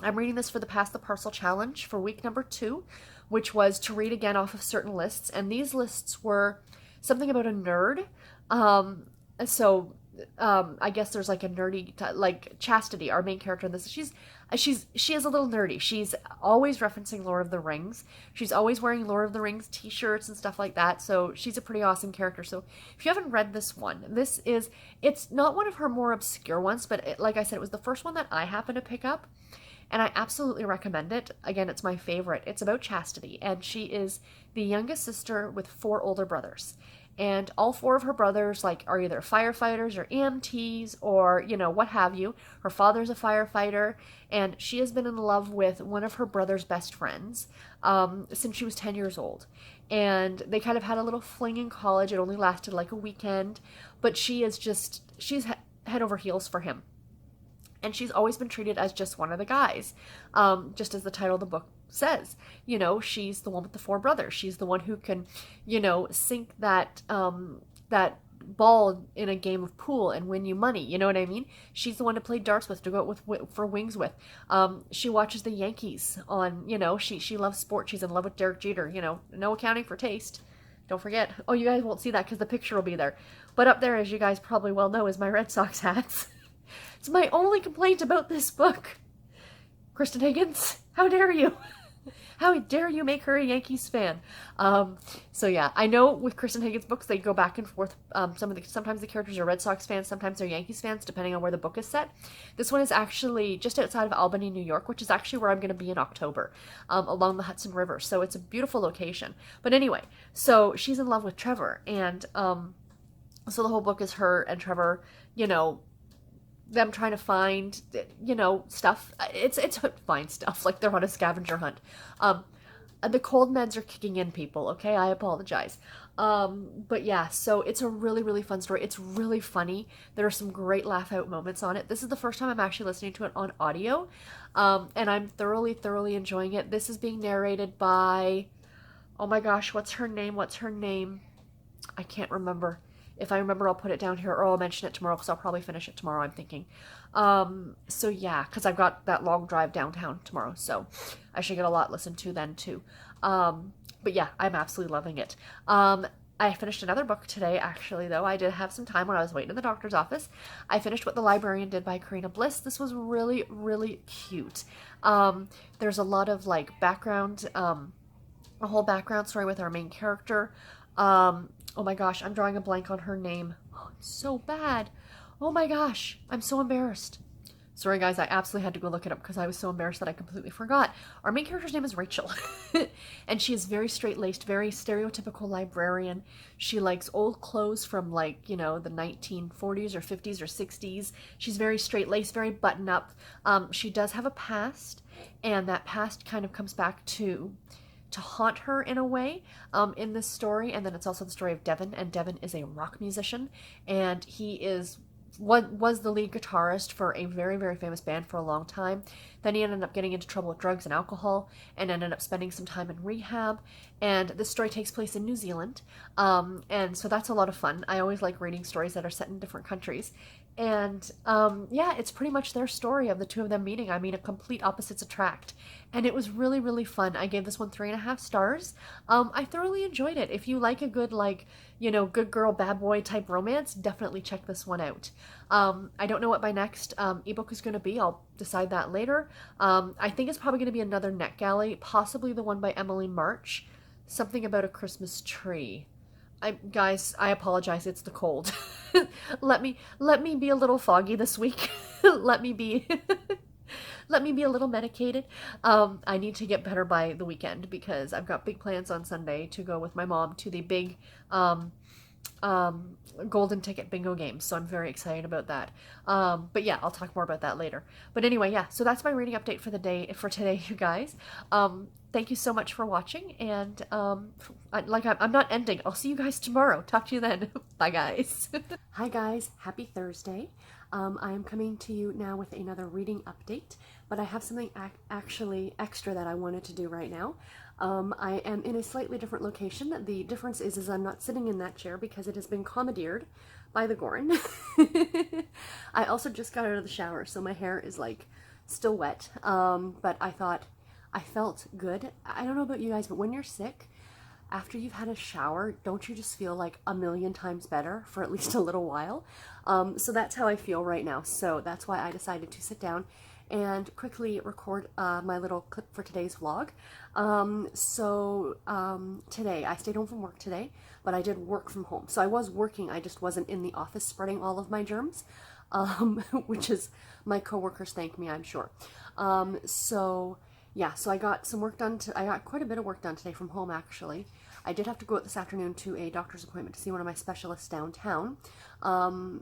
I'm reading this for the Pass the Parcel Challenge for week number 2, which was to read again off of certain lists, and these lists were something about a nerd. Um, so I guess there's like a nerdy like Chastity, our main character in this. She is a little nerdy. She's always referencing Lord of the Rings. She's always wearing Lord of the Rings t-shirts and stuff like that. So she's a pretty awesome character. So if you haven't read this one, it's not one of her more obscure ones, but like I said, it was the first one that I happened to pick up. And I absolutely recommend it. Again, it's my favorite. It's about Chastity, and she is the youngest sister with 4 older brothers. And all 4 of her brothers like are either firefighters or EMTs or, what have you. Her father's a firefighter, and she has been in love with one of her brother's best friends since she was 10 years old. And they kind of had a little fling in college. It only lasted like a weekend, but she's head over heels for him. And she's always been treated as just one of the guys, just as the title of the book says. She's the one with the 4 brothers. She's the one who can, sink that ball in a game of pool and win you money. You know what I mean? She's the one to play darts with, to go out with for wings with. She watches the Yankees on. She loves sports. She's in love with Derek Jeter. No accounting for taste. Don't forget. Oh, you guys won't see that because the picture will be there. But up there, as you guys probably well know, is my Red Sox hats. It's my only complaint about this book. Kristen Higgins, how dare you? How dare you make her a Yankees fan? So yeah, I know with Kristen Higgins books, they go back and forth. Sometimes the characters are Red Sox fans, sometimes they're Yankees fans, depending on where the book is set. This one is actually just outside of Albany, New York, which is actually where I'm going to be in October, along the Hudson River. So it's a beautiful location. But anyway, so she's in love with Trevor, and so the whole book is her and Trevor, them trying to find, stuff. It's find stuff, like they're on a scavenger hunt. The cold meds are kicking in, people, okay? I apologize. But yeah, so it's a really, really fun story. It's really funny. There are some great laugh out moments on it. This is the first time I'm actually listening to it on audio, and I'm thoroughly, thoroughly enjoying it. This is being narrated by, oh my gosh, what's her name? I can't remember. If I remember, I'll put it down here, or I'll mention it tomorrow, because I'll probably finish it tomorrow, I'm thinking. So yeah, because I've got that long drive downtown tomorrow, so I should get a lot listened to then, too. But yeah, I'm absolutely loving it. I finished another book today, actually, though. I did have some time when I was waiting in the doctor's office. I finished What the Librarian Did by Karina Bliss. This was really, really cute. There's a lot of, background, a whole background story with our main character. Oh my gosh, I'm drawing a blank on her name. Oh, it's so bad. Oh my gosh, I'm so embarrassed. Sorry guys, I absolutely had to go look it up because I was so embarrassed that I completely forgot. Our main character's name is Rachel. And she is very straight-laced, very stereotypical librarian. She likes old clothes from the 1940s or 50s or 60s. She's very straight-laced, very button-up. She does have a past, and that past kind of comes back to haunt her in a way in this story. And then it's also the story of Devin, and Devin is a rock musician, and he was the lead guitarist for a very, very famous band for a long time. Then he ended up getting into trouble with drugs and alcohol and ended up spending some time in rehab. And this story takes place in New Zealand. And so that's a lot of fun. I always like reading stories that are set in different countries. And yeah, it's pretty much their story of the two of them meeting. I mean, a complete opposites attract. And it was really, really fun. I gave this one 3.5 stars. I thoroughly enjoyed it. If you like a good, good girl, bad boy type romance, definitely check this one out. I don't know what my next ebook is going to be. I'll decide that later. I think it's probably going to be another NetGalley, possibly the one by Emily March. Something about a Christmas tree. Guys, I apologize. It's the cold. Let me be a little foggy this week. Let me be a little medicated. I need to get better by the weekend because I've got big plans on Sunday to go with my mom to the big golden ticket bingo game. So I'm very excited about that. But yeah, I'll talk more about that later. But anyway, yeah, so that's my reading update for today, you guys. Thank you so much for watching, and I'm not ending. I'll see you guys tomorrow. Talk to you then. Bye, guys. Hi, guys. Happy Thursday. I am coming to you now with another reading update, but I have something actually extra that I wanted to do right now. I am in a slightly different location. The difference is I'm not sitting in that chair because it has been commandeered by the Gorin. I also just got out of the shower, so my hair is like still wet. But I thought I felt good. I don't know about you guys, but when you're sick, after you've had a shower, don't you just feel like a million times better for at least a little while? So that's how I feel right now. So that's why I decided to sit down and quickly record my little clip for today's vlog. Today, I stayed home from work today, but I did work from home. So I was working, I just wasn't in the office spreading all of my germs, which is my coworkers thank me, I'm sure. Yeah, so I got some work done. I got quite a bit of work done today from home, actually. I did have to go out this afternoon to a doctor's appointment to see one of my specialists downtown.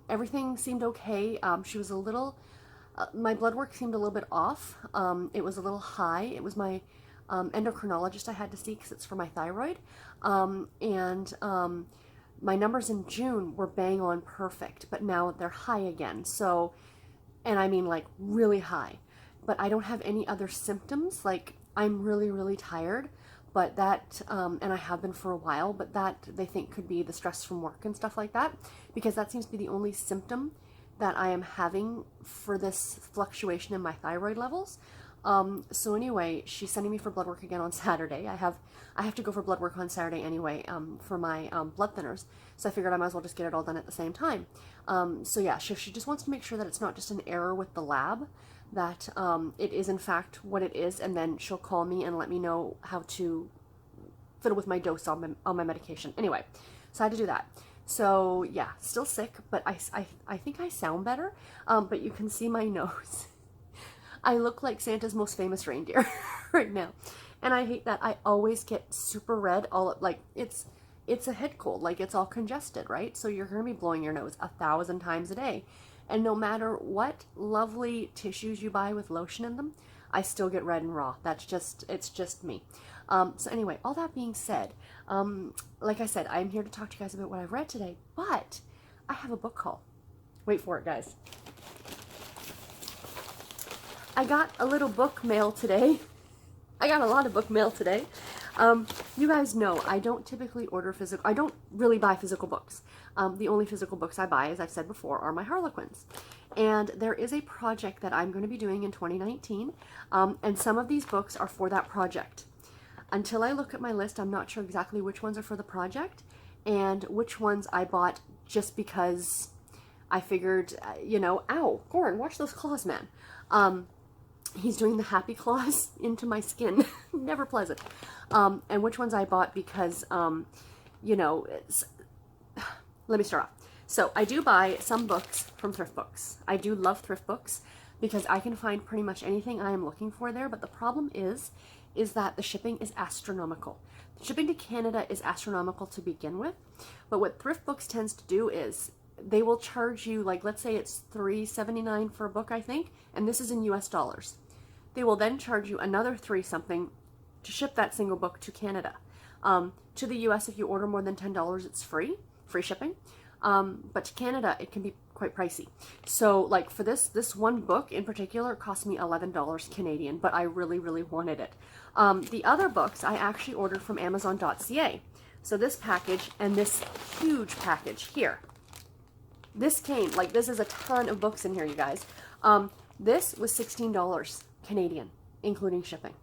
Everything seemed okay. She was a little, my blood work seemed a little bit off. It was a little high. It was my endocrinologist I had to see because it's for my thyroid. My numbers in June were bang on perfect, but now they're high again. So, and I mean like really high. But I don't have any other symptoms. Like I'm really, really tired, but that, and I have been for a while, but that they think could be the stress from work and stuff like that, because that seems to be the only symptom that I am having for this fluctuation in my thyroid levels. So anyway, she's sending me for blood work again on Saturday. I have to go for blood work on Saturday anyway, for my blood thinners. So I figured I might as well just get it all done at the same time. So yeah, she just wants to make sure that it's not just an error with the lab, that it is in fact what it is, and then she'll call me and let me know how to fiddle with my dose on my medication. Anyway, so I had to do that. So yeah, still sick, but I think I sound better, but you can see my nose. I look like Santa's most famous reindeer right now, and I hate that. I always get super red, like it's a head cold, like it's all congested, right? So you're gonna be blowing your nose 1,000 times a day. And no matter what lovely tissues you buy with lotion in them, I still get red and raw. It's just me. So anyway, all that being said, like I said, I'm here to talk to you guys about what I've read today, but I have a book haul. Wait for it, guys. I got a little book mail today. I got a lot of book mail today. You guys know I don't typically order I don't really buy physical books. The only physical books I buy, as I've said before, are my Harlequins. And there is a project that I'm going to be doing in 2019, and some of these books are for that project. Until I look at my list, I'm not sure exactly which ones are for the project and which ones I bought just because I figured, ow, Gorin, watch those claws, man. He's doing the happy claws into my skin. Never pleasant. And which ones I bought because, let me start off. So I do buy some books from thrift books. I do love thrift books because I can find pretty much anything I am looking for there. But the problem is that the shipping is astronomical. The shipping to Canada is astronomical to begin with. But what thrift books tends to do is they will charge you, like, let's say it's $3.79 for a book, I think, and this is in US dollars. They will then charge you another $3 something to ship that single book to Canada. To the US, if you order more than $10, it's free shipping. But to Canada, it can be quite pricey. So like for this one book in particular, it cost me $11 Canadian, but I really, really wanted it. The other books I actually ordered from Amazon.ca. So this package and this huge package here. This came, like, this is a ton of books in here, you guys. This was $16 Canadian, including shipping.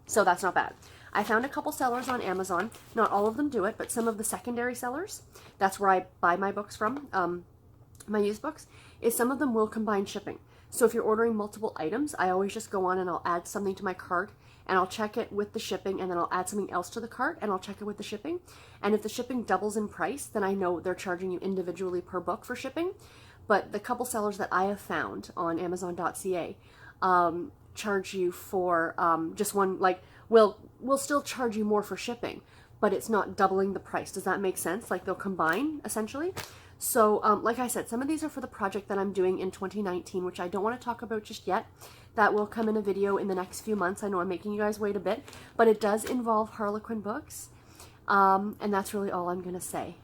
So that's not bad. I found a couple sellers on Amazon. Not all of them do it, but some of the secondary sellers, that's where I buy my books from, my used books, is some of them will combine shipping. So if you're ordering multiple items, I always just go on and I'll add something to my cart and I'll check it with the shipping, and then I'll add something else to the cart and I'll check it with the shipping. And if the shipping doubles in price, then I know they're charging you individually per book for shipping. But the couple sellers that I have found on Amazon.ca charge you for just one, like, will still charge you more for shipping, but it's not doubling the price. Does that make sense? Like, they'll combine essentially. So like I said, some of these are for the project that I'm doing in 2019, which I don't want to talk about just yet. That will come in a video in the next few months. I know I'm making you guys wait a bit, but it does involve Harlequin books. And that's really all I'm going to say.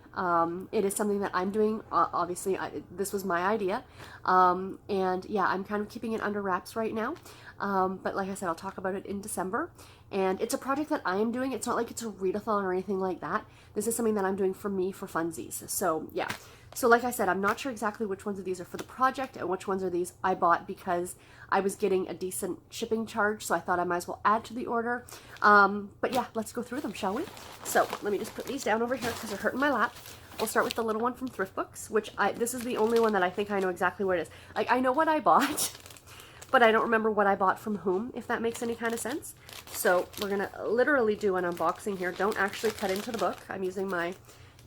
It is something that I'm doing. Obviously, this was my idea. And yeah, I'm kind of keeping it under wraps right now. But like I said, I'll talk about it in December. And it's a project that I am doing. It's not like it's a readathon or anything like that. This is something that I'm doing for me, for funsies. So yeah. So like I said, I'm not sure exactly which ones of these are for the project and which ones are these I bought because I was getting a decent shipping charge, so I thought I might as well add to the order. But yeah, let's go through them, shall we? So let me just put these down over here because they're hurting my lap. We'll start with the little one from Thrift Books, which this is the only one that I think I know exactly what it is. Like, I know what I bought, but I don't remember what I bought from whom, if that makes any kind of sense. So we're going to literally do an unboxing here. Don't actually cut into the book. I'm using my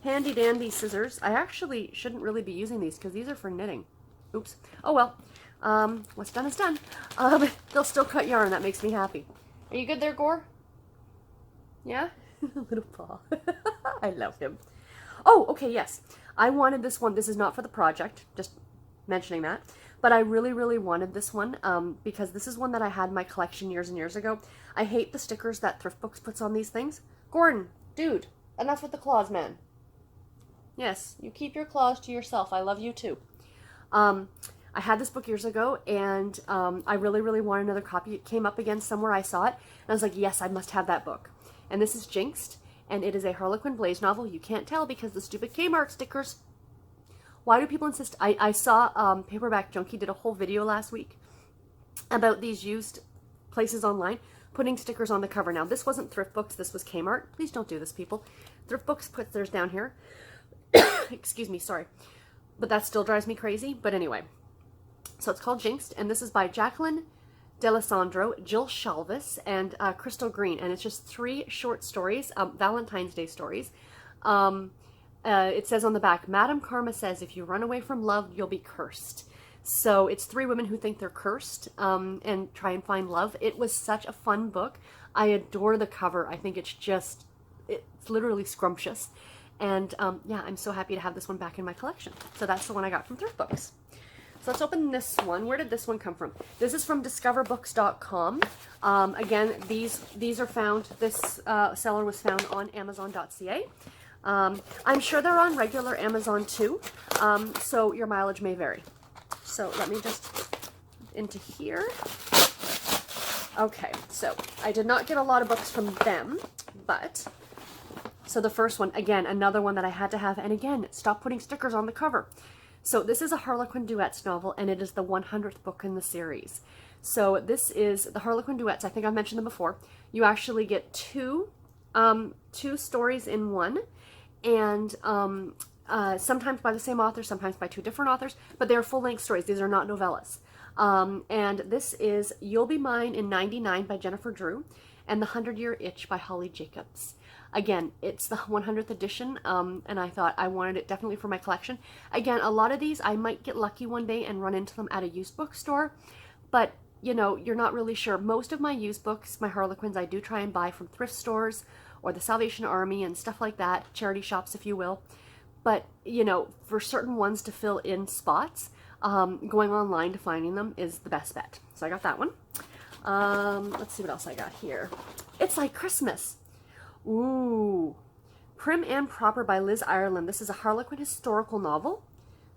handy dandy scissors. I actually shouldn't really be using these because these are for knitting. Oops. Oh well. What's done is done. They'll still cut yarn. That makes me happy. Are you good there, Gore? Yeah? Little paw. I love him. Oh, okay, yes. I wanted this one. This is not for the project, just mentioning that. But I really, really wanted this one because this is one that I had in my collection years and years ago. I hate the stickers that Thrift Books puts on these things. Gordon, dude, enough with the claws, man. Yes, you keep your claws to yourself. I love you too. I had this book years ago, and I really, really wanted another copy. It came up again somewhere. I saw it, and I was like, yes, I must have that book. And this is Jinxed, and it is a Harlequin Blaze novel. You can't tell because the stupid Kmart stickers. Why do people insist? I saw Paperback Junkie did a whole video last week about these used places online putting stickers on the cover. Now, this wasn't Thrift Books. This was Kmart. Please don't do this, people. Thrift Books puts theirs down here. Excuse me, sorry. But that still drives me crazy. But anyway. So it's called Jinxed, and this is by Jacqueline D'Alessandro, Jill Shalvis, and Crystal Green. And it's just 3 short stories, Valentine's Day stories. It says on the back, Madame Karma says, if you run away from love, you'll be cursed. So it's 3 women who think they're cursed and try and find love. It was such a fun book. I adore the cover. I think it's literally scrumptious. And yeah, I'm so happy to have this one back in my collection. So that's the one I got from Thrift Books. So let's open this one. Where did this one come from? This is from discoverbooks.com. Again, these are found, this seller was found on amazon.ca. I'm sure they're on regular Amazon too, so your mileage may vary. So let me just into here. Okay, so I did not get a lot of books from them, but so the first one, again, another one that I had to have, and again, stop putting stickers on the cover. So this is a Harlequin Duets novel, and it is the 100th book in the series. So this is the Harlequin Duets. I think I've mentioned them before. You actually get two stories in one, and sometimes by the same author, sometimes by 2 different authors, but they're full-length stories. These are not novellas. And this is You'll Be Mine in 99 by Jennifer Drew, and The 100-Year Itch by Holly Jacobs. Again, it's the 100th edition, and I thought I wanted it definitely for my collection. Again, a lot of these, I might get lucky one day and run into them at a used bookstore, but, you know, you're not really sure. Most of my used books, my Harlequins, I do try and buy from thrift stores or the Salvation Army and stuff like that, charity shops, if you will. But, you know, for certain ones to fill in spots, going online to finding them is the best bet. So I got that one. Let's see what else I got here. It's Like Christmas. Ooh. Prim and Proper by Liz Ireland. This is a Harlequin historical novel.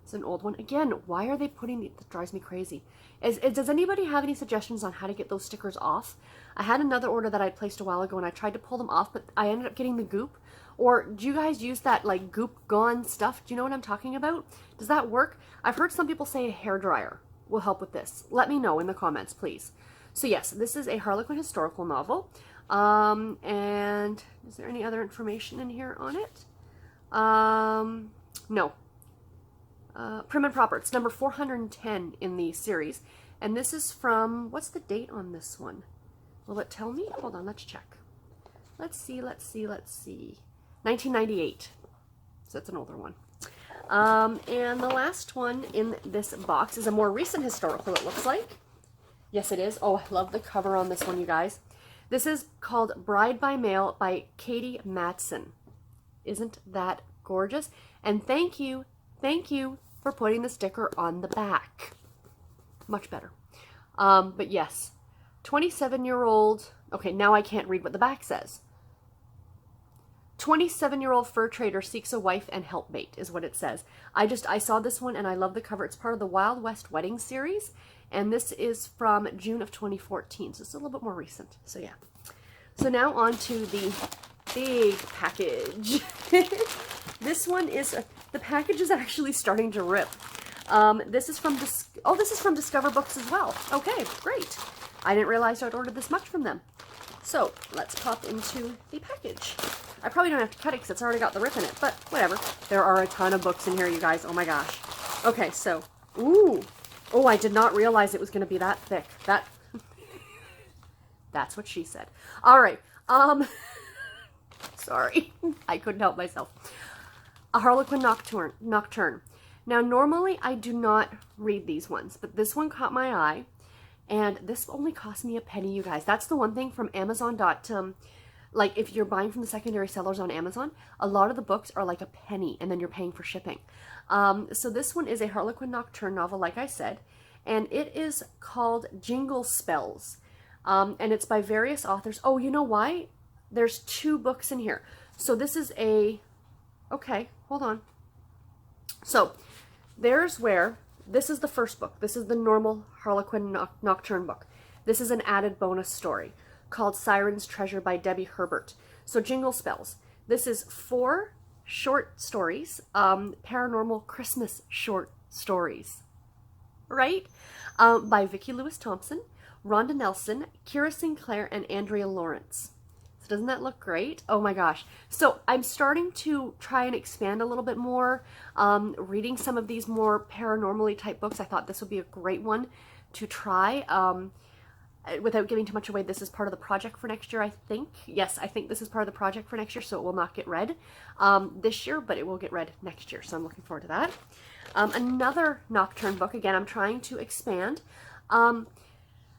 It's an old one. Again, why are they putting it? That drives me crazy. Does anybody have any suggestions on how to get those stickers off? I had another order that I placed a while ago and I tried to pull them off, but I ended up getting the goop. Or do you guys use that like goop gone stuff? Do you know what I'm talking about? Does that work? I've heard some people say a hairdryer will help with this. Let me know in the comments, please. So yes, this is a Harlequin historical novel. And is there any other information in here on it? No. Prim and Proper. It's number 410 in the series. And this is from, what's the date on this one? Will it tell me? Hold on, let's check. Let's see. 1998. So that's an older one. And the last one in this box is a more recent historical, it looks like. Yes, it is. Oh, I love the cover on this one, you guys. This is called Bride by Mail by Katie Matson. Isn't that gorgeous? And thank you for putting the sticker on the back. Much better. But yes, 27-year-old, okay, now I can't read what the back says. 27-year-old fur trader seeks a wife and helpmate is what it says. I saw this one and I love the cover. It's part of the Wild West Wedding series. And this is from June of 2014. So it's a little bit more recent. So yeah. So now on to the big package. This one is, the package is actually starting to rip. This is from, this is from Discover Books as well. Okay, great. I didn't realize I'd ordered this much from them. So let's pop into the package. I probably don't have to cut it because it's already got the rip in it, but whatever. There are a ton of books in here, you guys. Oh my gosh. Okay, so, ooh. Oh, I did not realize it was going to be that thick. That's what she said. All right. Sorry. I couldn't help myself. A Harlequin Nocturne. Now, normally I do not read these ones, but this one caught my eye, and this only cost me a penny, you guys. That's the one thing from Amazon. Like, if you're buying from the secondary sellers on Amazon, a lot of the books are like a penny, and then you're paying for shipping. So this one is a Harlequin Nocturne novel, like I said, and it is called Jingle Spells. And it's by various authors. Oh, you know why? There's 2 books in here. So this is a... Okay, hold on. So, there's where... This is the first book. This is the normal Harlequin Nocturne book. This is an added bonus story called Siren's Treasure by Debbie Herbert. So Jingle Spells. This is 4 short stories, paranormal Christmas short stories, right? By Vicki Lewis Thompson, Rhonda Nelson, Kira Sinclair, and Andrea Lawrence. So doesn't that look great? Oh my gosh. So I'm starting to try and expand a little bit more, reading some of these more paranormally type books. I thought this would be a great one to try. Without giving too much away, this is part of the project for next year, I think. Yes, I think this is part of the project for next year, so it will not get read this year, but it will get read next year, so I'm looking forward to that. Another Nocturne book. Again, I'm trying to expand.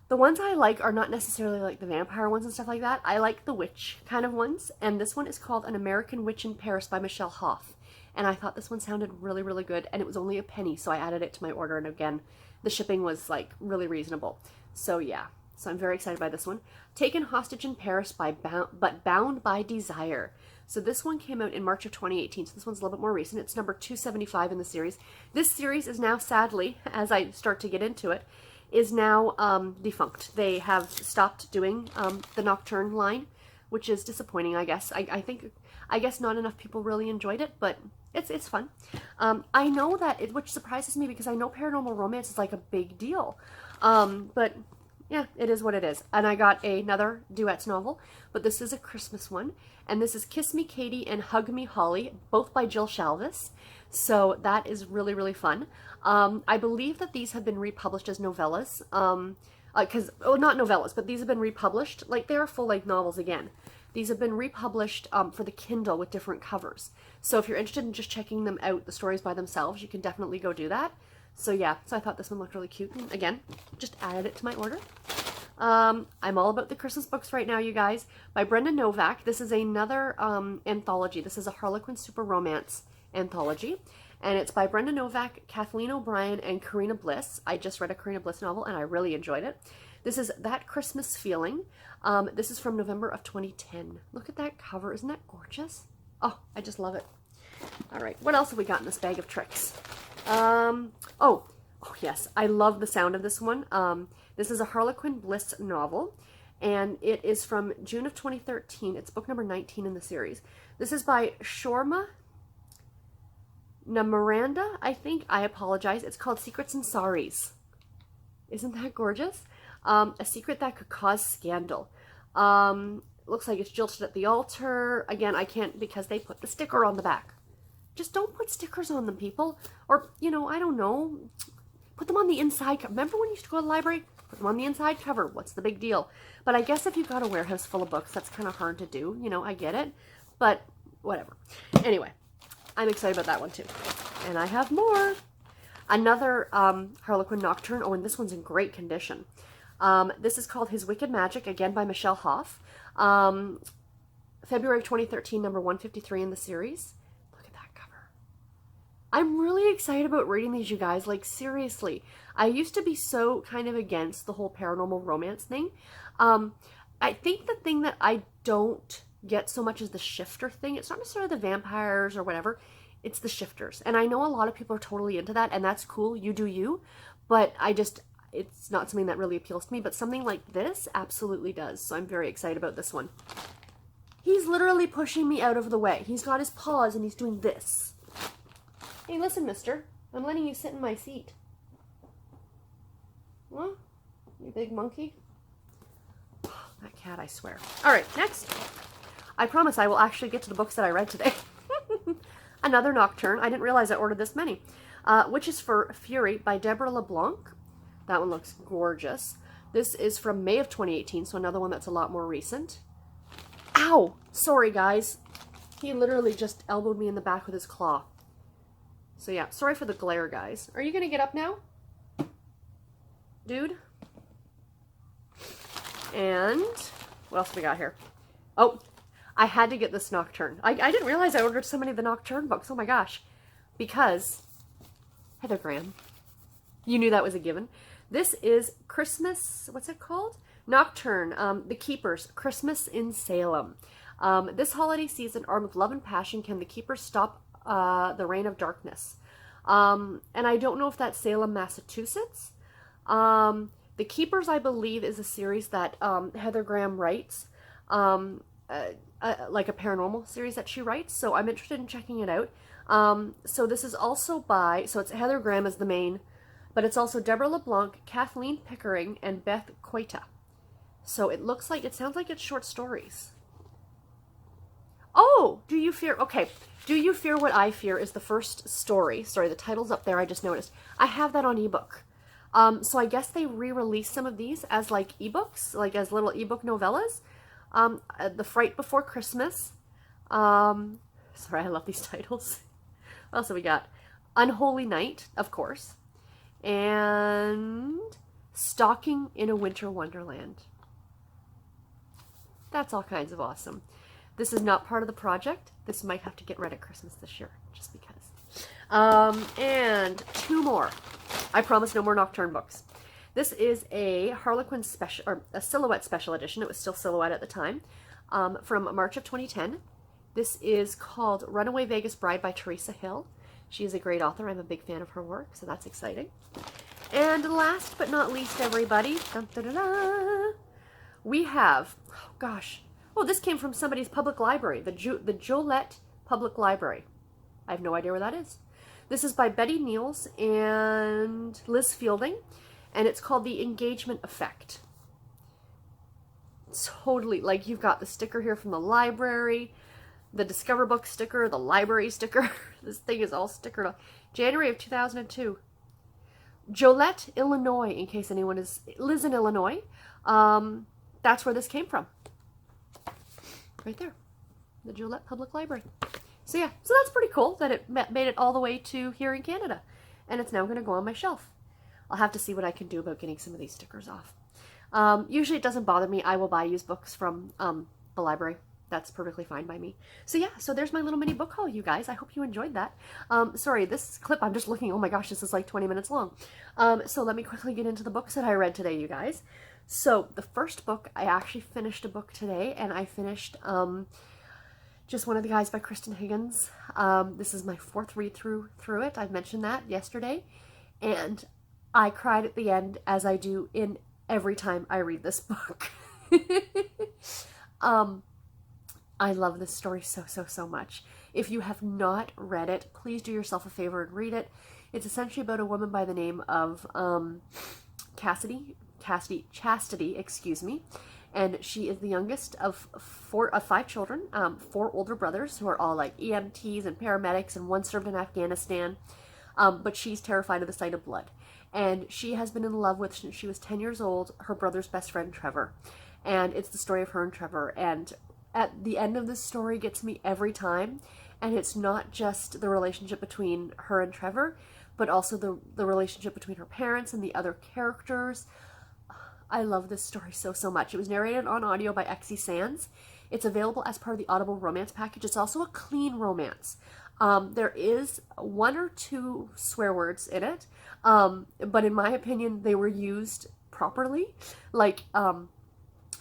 The ones I like are not necessarily like the vampire ones and stuff like that. I like the witch kind of ones, and this one is called An American Witch in Paris by Michelle Hoff. And I thought this one sounded really, really good, and it was only a penny, so I added it to my order, and again, the shipping was like really reasonable. So yeah. So I'm very excited by this one. Taken Hostage in Paris but Bound by Desire. So this one came out in March of 2018. So this one's a little bit more recent. It's number 275 in the series. This series is now, sadly, as I start to get into it, is now defunct. They have stopped doing the Nocturne line, which is disappointing, I guess. I guess not enough people really enjoyed it, but it's fun. I know that, which surprises me because I know paranormal romance is like a big deal. But yeah, it is what it is. And I got another duets novel, but this is a Christmas one. And this is Kiss Me Katie and Hug Me Holly, both by Jill Shalvis. So that is really, really fun. I believe that these have been republished as novellas. Not novellas, but these have been republished. Like, they are full-length novels again. These have been republished for the Kindle with different covers. So if you're interested in just checking them out, the stories by themselves, you can definitely go do that. So yeah, so I thought this one looked really cute. And again, just added it to my order. I'm all about the Christmas books right now, you guys. By Brenda Novak. This is another anthology. This is a Harlequin Super Romance anthology. And it's by Brenda Novak, Kathleen O'Brien, and Karina Bliss. I just read a Karina Bliss novel, and I really enjoyed it. This is That Christmas Feeling. This is from November of 2010. Look at that cover. Isn't that gorgeous? Oh, I just love it. All right, what else have we got in this bag of tricks? Oh yes, I love the sound of this one. This is a Harlequin Bliss novel, and it is from June of 2013. It's book number 19 in the series. This is by Shorma Namaranda, I think. I apologize. It's called Secrets and Saris. Isn't that gorgeous? A secret that could cause scandal. Looks like it's jilted at the altar. Again, I can't because they put the sticker on the back. Just don't put stickers on them, people. Or, you know, I don't know. Put them on the inside. Remember when you used to go to the library? Put them on the inside cover. What's the big deal? But I guess if you've got a warehouse full of books, that's kind of hard to do. You know, I get it. But whatever. Anyway, I'm excited about that one too. And I have more. Another Harlequin Nocturne. Oh, and this one's in great condition. This is called His Wicked Magic, again by Michelle Hoff. February 2013, number 153 in the series. I'm really excited about reading these, you guys. Like, seriously. I used to be so kind of against the whole paranormal romance thing. I think the thing that I don't get so much is the shifter thing. It's not necessarily the vampires or whatever. It's the shifters. And I know a lot of people are totally into that, and that's cool. You do you. But it's not something that really appeals to me, but something like this absolutely does. So I'm very excited about this one. He's literally pushing me out of the way. He's got his paws and he's doing this. Hey, listen, mister. I'm letting you sit in my seat. Huh? You big monkey? That cat, I swear. All right, next. I promise I will actually get to the books that I read today. Another Nocturne. I didn't realize I ordered this many. Witches for Fury by Deborah LeBlanc. That one looks gorgeous. This is from May of 2018, so another one that's a lot more recent. Ow! Sorry, guys. He literally just elbowed me in the back with his claw. So yeah, sorry for the glare, guys. Are you going to get up now? Dude? And what else have we got here? Oh, I had to get this Nocturne. I didn't realize I ordered so many of the Nocturne books. Oh my gosh. Because Heather Graham. You knew that was a given. This is Christmas, what's it called? Nocturne, The Keepers, Christmas in Salem. This holiday season, armed with love and passion, can the Keepers stop the reign of darkness? And I don't know if that's Salem, Massachusetts. The Keepers, I believe, is a series that Heather Graham writes, like a paranormal series that she writes, so I'm interested in checking it out. So this is also by, so it's Heather Graham as the main, but it's also Deborah LeBlanc, Kathleen Pickering, and Beth Koita. So it looks like, it sounds like it's short stories. Oh, Do You Fear, okay. Do You Fear What I Fear is the first story. Sorry, the title's up there, I just noticed. I have that on ebook. So I guess they re-released some of these as like ebooks, like as little ebook novellas. The Fright Before Christmas. Sorry, I love these titles. What else have we got? Unholy Night, of course. And Stalking in a Winter Wonderland. That's all kinds of awesome. This is not part of the project. This might have to get read at Christmas this year, just because. And two more. I promise no more Nocturne books. This is a Harlequin special, or a Silhouette special edition. It was still Silhouette at the time, from March of 2010. This is called Runaway Vegas Bride by Teresa Hill. She is a great author. I'm a big fan of her work, so that's exciting. And last but not least, everybody, dun, dun, dun, dun, we have, oh gosh, oh, this came from somebody's public library, the Joliet Public Library. I have no idea where that is. This is by Betty Niels and Liz Fielding, and it's called The Engagement Effect. Totally, like, you've got the sticker here from the library, the Discover Book sticker, the library sticker. This thing is all stickered on. January of 2002. Joliet, Illinois, in case anyone lives in Illinois. That's where this came from. Right there. The Joliet Public Library. So yeah, so that's pretty cool that it made it all the way to here in Canada. And it's now going to go on my shelf. I'll have to see what I can do about getting some of these stickers off. Usually it doesn't bother me. I will buy used books from the library. That's perfectly fine by me. So yeah, so there's my little mini book haul, you guys. I hope you enjoyed that. Sorry, this clip, I'm just looking, oh my gosh, this is like 20 minutes long. So let me quickly get into the books that I read today, you guys. So the first book, I actually finished a book today, and I finished Just One of the Guys by Kristen Higgins. This is my fourth read through it. I mentioned that yesterday, and I cried at the end, as I do in every time I read this book. I love this story so much. If you have not read it, please do yourself a favor and read it. It's essentially about a woman by the name of Chastity, excuse me. And she is the youngest of five children, 4 older brothers who are all like EMTs and paramedics, and one served in Afghanistan. But she's terrified of the sight of blood. And she has been in love with, since she was 10 years old, her brother's best friend, Trevor. And it's the story of her and Trevor. And at the end of this story gets me every time. And it's not just the relationship between her and Trevor, but also the relationship between her parents and the other characters. I love this story so much. It was narrated on audio by Exie Sands. It's available as part of the Audible romance package. It's also a clean romance. There is 1 or 2 swear words in it, but in my opinion, they were used properly. Like,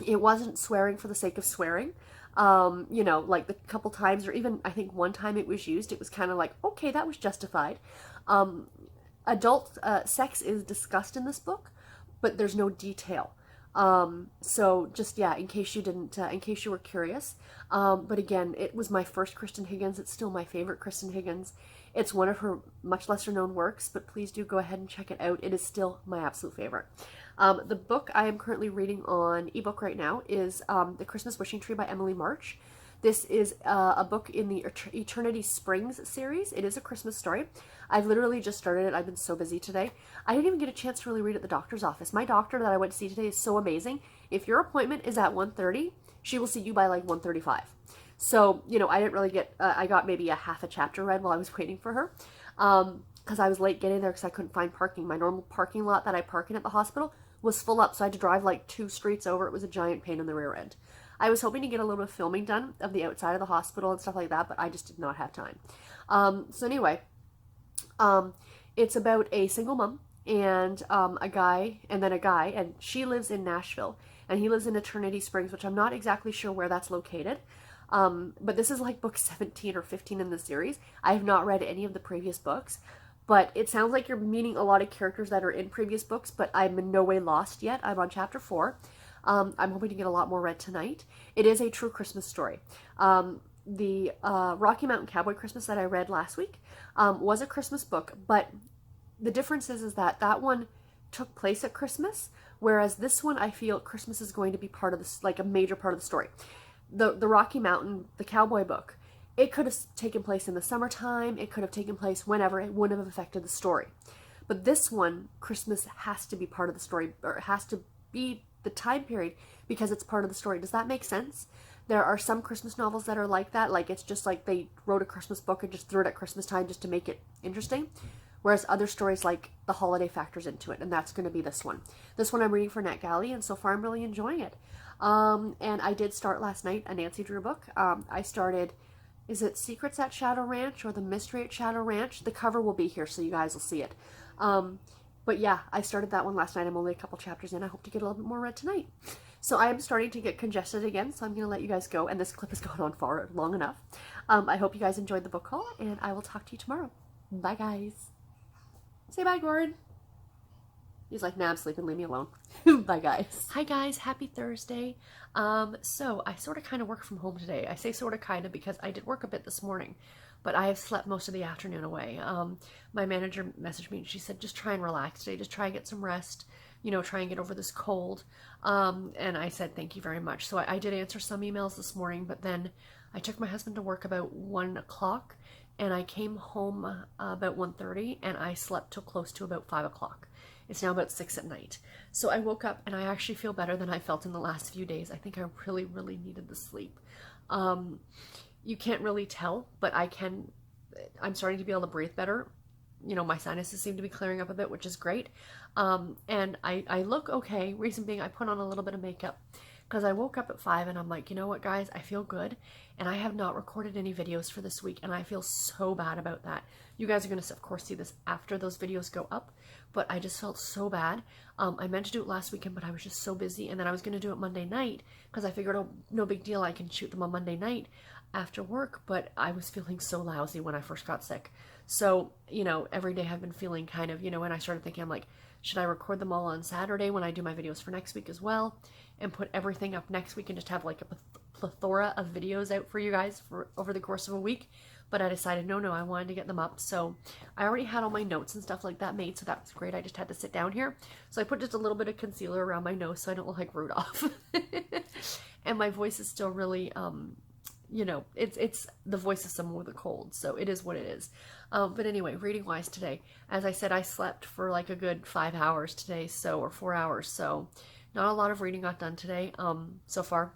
it wasn't swearing for the sake of swearing. You know, like the couple times, or even I think one time it was used, it was kind of like, okay, that was justified. Adult sex is discussed in this book, but there's no detail. So just, yeah, in case you didn't, in case you were curious. But again, it was my first Kristan Higgins. It's still my favorite Kristan Higgins. It's one of her much lesser known works, but please do go ahead and check it out. It is still my absolute favorite. The book I am currently reading on ebook right now is The Christmas Wishing Tree by Emily March. This is a book in the Eternity Springs series. It is a Christmas story. I've literally just started it. I've been so busy today. I didn't even get a chance to really read at the doctor's office. My doctor that I went to see today is so amazing. If your appointment is at 1:30, she will see you by like 1:35. So, you know, I didn't really get, I got maybe a half a chapter read while I was waiting for her. Because I was late getting there because I couldn't find parking. My normal parking lot that I park in at the hospital was full up, so I had to drive like 2 streets over. It was a giant pain in the rear end. I was hoping to get a little bit of filming done of the outside of the hospital and stuff like that, but I just did not have time. So anyway, it's about a single mom and a guy, and she lives in Nashville, and he lives in Eternity Springs, which I'm not exactly sure where that's located. But this is like book 17 or 15 in the series. I have not read any of the previous books, but it sounds like you're meeting a lot of characters that are in previous books, but I'm in no way lost yet. I'm on chapter 4. I'm hoping to get a lot more read tonight. It is a true Christmas story. The Rocky Mountain Cowboy Christmas that I read last week was a Christmas book, but the difference is that that one took place at Christmas, whereas this one I feel Christmas is going to be part of this, like a major part of the story. The Rocky Mountain, the cowboy book, it could have taken place in the summertime, it could have taken place whenever, it wouldn't have affected the story. But this one, Christmas has to be part of the story, or it has to be the time period because it's part of the story. Does that make sense? There are some Christmas novels that are like that, like it's just like they wrote a Christmas book and just threw it at Christmas time just to make it interesting. Whereas other stories, like the holiday factors into it, and that's going to be this one. This one I'm reading for NetGalley, and so far I'm really enjoying it. And I did start last night a Nancy Drew book. I started, is it Secrets at Shadow Ranch or The Mystery at Shadow Ranch? The cover will be here, so you guys will see it. But yeah, I started that one last night. I'm only a couple chapters in. I hope to get a little bit more read tonight. So I am starting to get congested again, so I'm going to let you guys go, and this clip has gone on far long enough. I hope you guys enjoyed the book haul, and I will talk to you tomorrow. Bye, guys. Say bye, Gord. He's like, nah, I'm sleeping, leave me alone. Bye, guys. Hi, guys. Happy Thursday. So I sort of kind of work from home today. I say sort of kind of because I did work a bit this morning, but I have slept most of the afternoon away. My manager messaged me and she said, just try and relax today. Just try and get some rest, you know, try and get over this cold. And I said, thank you very much. So I did answer some emails this morning, but then I took my husband to work about 1 o'clock and I came home about 1:30 and I slept till close to about 5 o'clock. It's now about 6 at night. So I woke up and I actually feel better than I felt in the last few days. I think I really, really needed the sleep. You can't really tell, but I'm starting to be able to breathe better. You know, my sinuses seem to be clearing up a bit, which is great. And I look okay. Reason being, I put on a little bit of makeup because I woke up at 5 and I'm like, you know what, guys, I feel good. And I have not recorded any videos for this week, and I feel so bad about that. You guys are going to, of course, see this after those videos go up, but I just felt so bad. I meant to do it last weekend, but I was just so busy, and then I was going to do it Monday night because I figured, oh, no big deal, I can shoot them on Monday night after work, but I was feeling so lousy when I first got sick. So, you know, every day I've been feeling kind of, you know, and I started thinking, I'm like, should I record them all on Saturday when I do my videos for next week as well, and put everything up next week and just have like a plethora of videos out for you guys for over the course of a week? But I decided, no, I wanted to get them up. So I already had all my notes and stuff like that made, so that was great. I just had to sit down here. So I put just a little bit of concealer around my nose so I don't look like Rudolph. And my voice is still really, you know, it's the voice of someone with a cold, so it is what it is. But anyway, reading wise today, as I said, I slept for like a good 5 hours today, or 4 hours, so not a lot of reading got done today so far.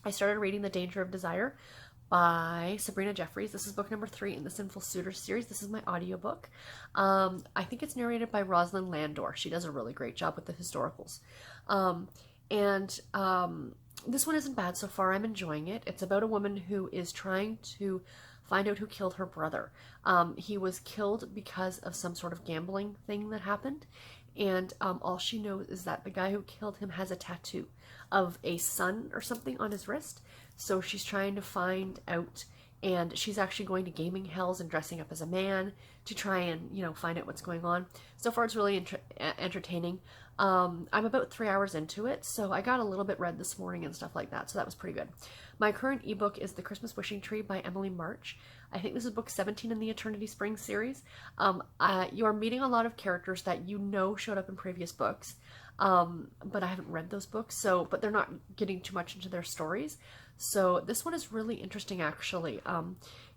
I started reading The Danger of Desire by Sabrina Jeffries. This is book number 3 in the Sinful Suitors series. This is my audiobook. I think it's narrated by Rosalind Landor. She does a really great job with the historicals. This one isn't bad so far. I'm enjoying it. It's about a woman who is trying to find out who killed her brother. He was killed because of some sort of gambling thing that happened, and all she knows is that the guy who killed him has a tattoo of a sun or something on his wrist. So she's trying to find out and she's actually going to gaming hells and dressing up as a man to try and, you know, find out what's going on. So far, it's really entertaining. I'm about 3 hours into it, so I got a little bit read this morning and stuff like that, so that was pretty good. My current ebook is The Christmas Wishing Tree by Emily March. I think this is book 17 in the Eternity Springs series. You are meeting a lot of characters that you know showed up in previous books, but I haven't read those books, but they're not getting too much into their stories. So this one is really interesting, actually.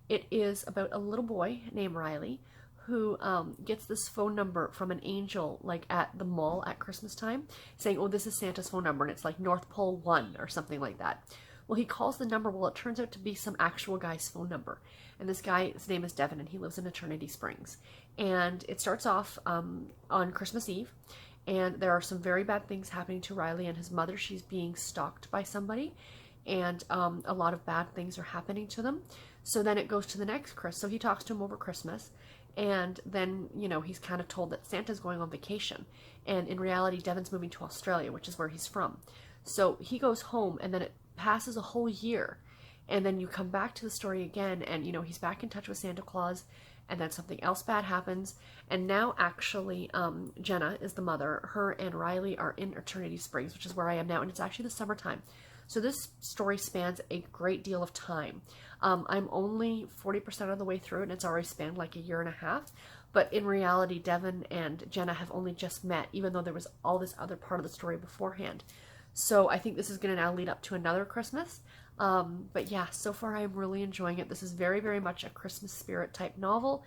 It is about a little boy named Riley who gets this phone number from an angel, like at the mall at Christmas time, saying, oh, this is Santa's phone number, and it's like North Pole 1 or something like that. Well, he calls the number. Well, it turns out to be some actual guy's phone number. And this guy, his name is Devin, and he lives in Eternity Springs. And it starts off on Christmas Eve, and there are some very bad things happening to Riley and his mother. She's being stalked by somebody, and a lot of bad things are happening to them. So then it goes to the next Christmas. So he talks to him over Christmas, and then, you know, he's kind of told that Santa's going on vacation. And in reality, Devin's moving to Australia, which is where he's from. So he goes home, and then it passes a whole year. And then you come back to the story again, and, you know, he's back in touch with Santa Claus, and then something else bad happens. And now, actually, Jenna is the mother. Her and Riley are in Eternity Springs, which is where I am now, and it's actually the summertime. So this story spans a great deal of time. I'm only 40% of the way through, and it's already spanned like a year and a half. But in reality, Devin and Jenna have only just met, even though there was all this other part of the story beforehand. So I think this is going to now lead up to another Christmas. But yeah, so far I'm really enjoying it. This is very, very much a Christmas spirit type novel.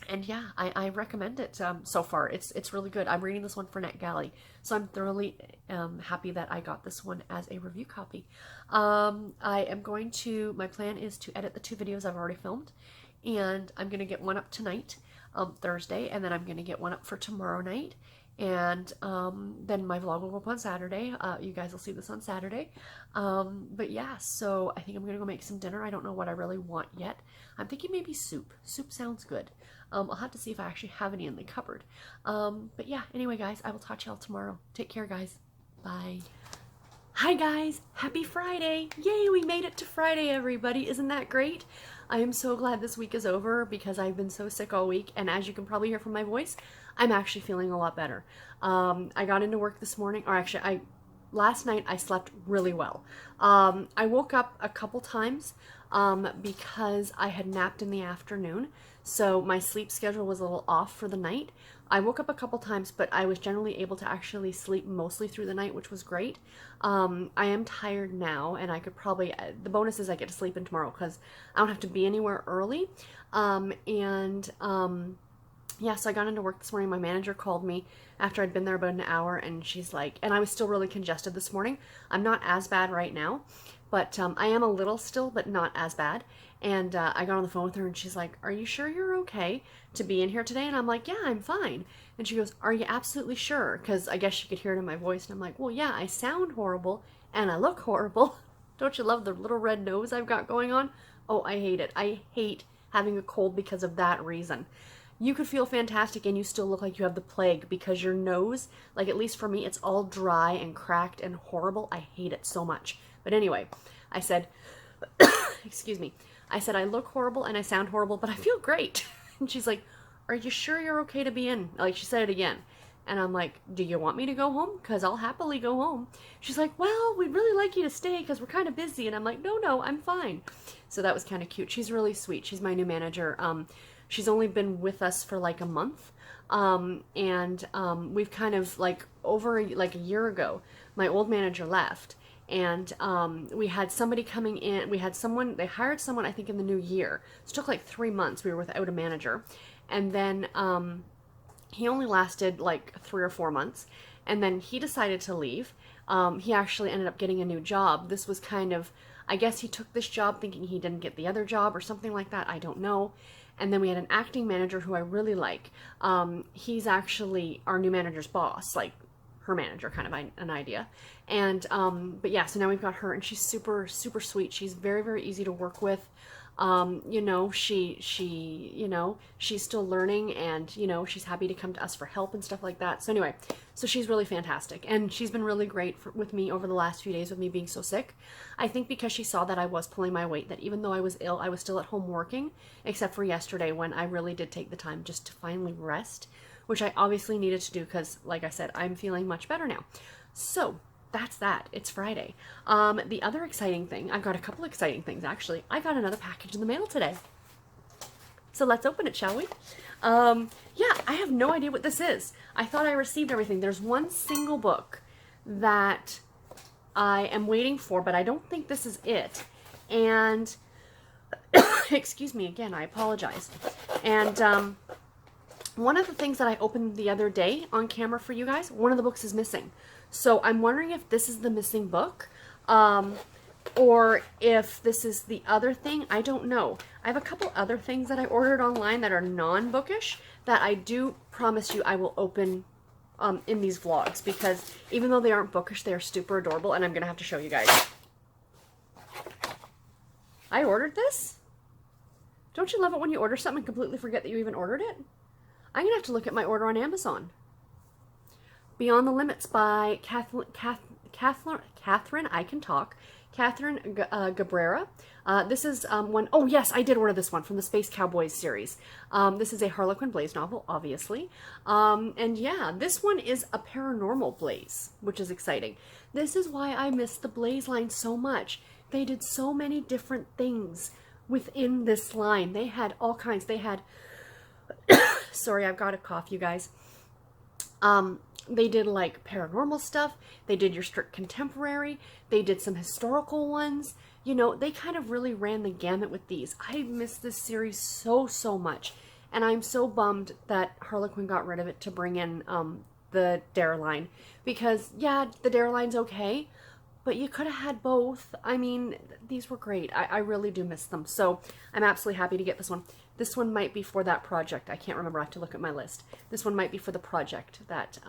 And yeah, I recommend it so far. It's really good. I'm reading this one for NetGalley, so I'm thoroughly happy that I got this one as a review copy. My plan is to edit the 2 videos I've already filmed, and I'm going to get one up tonight, Thursday, and then I'm going to get one up for tomorrow night. And then my vlog will go up on Saturday. You guys will see this on Saturday. But yeah, so I think I'm gonna go make some dinner. I don't know what I really want yet. I'm thinking maybe soup. Soup sounds good. I'll have to see if I actually have any in the cupboard. But yeah, anyway guys, I will talk to y'all tomorrow. Take care, guys. Bye. Hi guys, happy Friday. Yay, we made it to Friday, everybody. Isn't that great? I am so glad this week is over because I've been so sick all week, and as you can probably hear from my voice, I'm actually feeling a lot better. I got into work this morning, or actually last night I slept really well. I woke up a couple times because I had napped in the afternoon, so my sleep schedule was a little off for the night. I woke up a couple times, but I was generally able to actually sleep mostly through the night, which was great. I am tired now, and I could probably, the bonus is I get to sleep in tomorrow because I don't have to be anywhere early. Yeah, so I got into work this morning. My manager called me after I'd been there about an hour, and she's like, and I was still really congested this morning. I'm not as bad right now, but I am a little still, but not as bad. And I got on the phone with her, and she's like, are you sure you're okay to be in here today? And I'm like, yeah, I'm fine. And she goes, are you absolutely sure? Because I guess she could hear it in my voice. And I'm like, well, yeah, I sound horrible, and I look horrible. Don't you love the little red nose I've got going on? Oh, I hate it. I hate having a cold because of that reason. You could feel fantastic and you still look like you have the plague because your nose, like at least for me, it's all dry and cracked and horrible. I hate it so much. But anyway, I said, excuse me, I said I look horrible and I sound horrible, but I feel great. And she's like, are you sure you're okay to be in? Like, she said it again. And I'm like, do you want me to go home? Because I'll happily go home. She's like, well, we'd really like you to stay because we're kind of busy. And I'm like, no, I'm fine. So that was kind of cute. She's really sweet. She's my new manager. She's only been with us for like a month. We've kind of like like a year ago, my old manager left. And we had somebody coming in. They hired someone, I think, in the new year. So it took like 3 months. We were without a manager. And then he only lasted like 3 or 4 months. And then he decided to leave. He actually ended up getting a new job. This was kind of, I guess he took this job thinking he didn't get the other job or something like that. I don't know. And then we had an acting manager who I really like. He's actually our new manager's boss, like her manager, kind of an idea. And, but yeah, so now we've got her, and she's super, super sweet. She's very, very easy to work with. You know, she's still learning, and, you know, she's happy to come to us for help and stuff like that. So anyway, so she's really fantastic, and she's been really great with me over the last few days with me being so sick. I think because she saw that I was pulling my weight, that even though I was ill, I was still at home working, except for yesterday when I really did take the time just to finally rest, which I obviously needed to do because, like I said, I'm feeling much better now. So that's that. It's Friday. The other exciting thing, I've got a couple exciting things actually. I got another package in the mail today. So let's open it, shall we? Yeah, I have no idea what this is. I thought I received everything. There's one single book that I am waiting for, but I don't think this is it. And, excuse me again, I apologize. And one of the things that I opened the other day on camera for you guys, one of the books is missing. So I'm wondering if this is the missing book, or if this is the other thing. I don't know. I have a couple other things that I ordered online that are non-bookish that I do promise you I will open in these vlogs, because even though they aren't bookish, they are super adorable, and I'm going to have to show you guys. I ordered this? Don't you love it when you order something and completely forget that you even ordered it? I'm going to have to look at my order on Amazon. Beyond the Limits by Catherine, I can talk, Catherine Gabrera. This is one, oh yes, I did order this one from the Space Cowboys series. This is a Harlequin Blaze novel, obviously. And yeah, this one is a paranormal Blaze, which is exciting. This is why I miss the Blaze line so much. They did so many different things within this line. They had all kinds. They had, sorry, I've got a cough, you guys. They did like paranormal stuff. They did your strict contemporary. They did some historical ones. You know, they kind of really ran the gamut with these. I miss this series so, so much. And I'm so bummed that Harlequin got rid of it to bring in the Dare line. Because, yeah, the Dare line's okay, but you could have had both. I mean, these were great. I really do miss them. So I'm absolutely happy to get this one. This one might be for that project. I can't remember. I have to look at my list. This one might be for the project that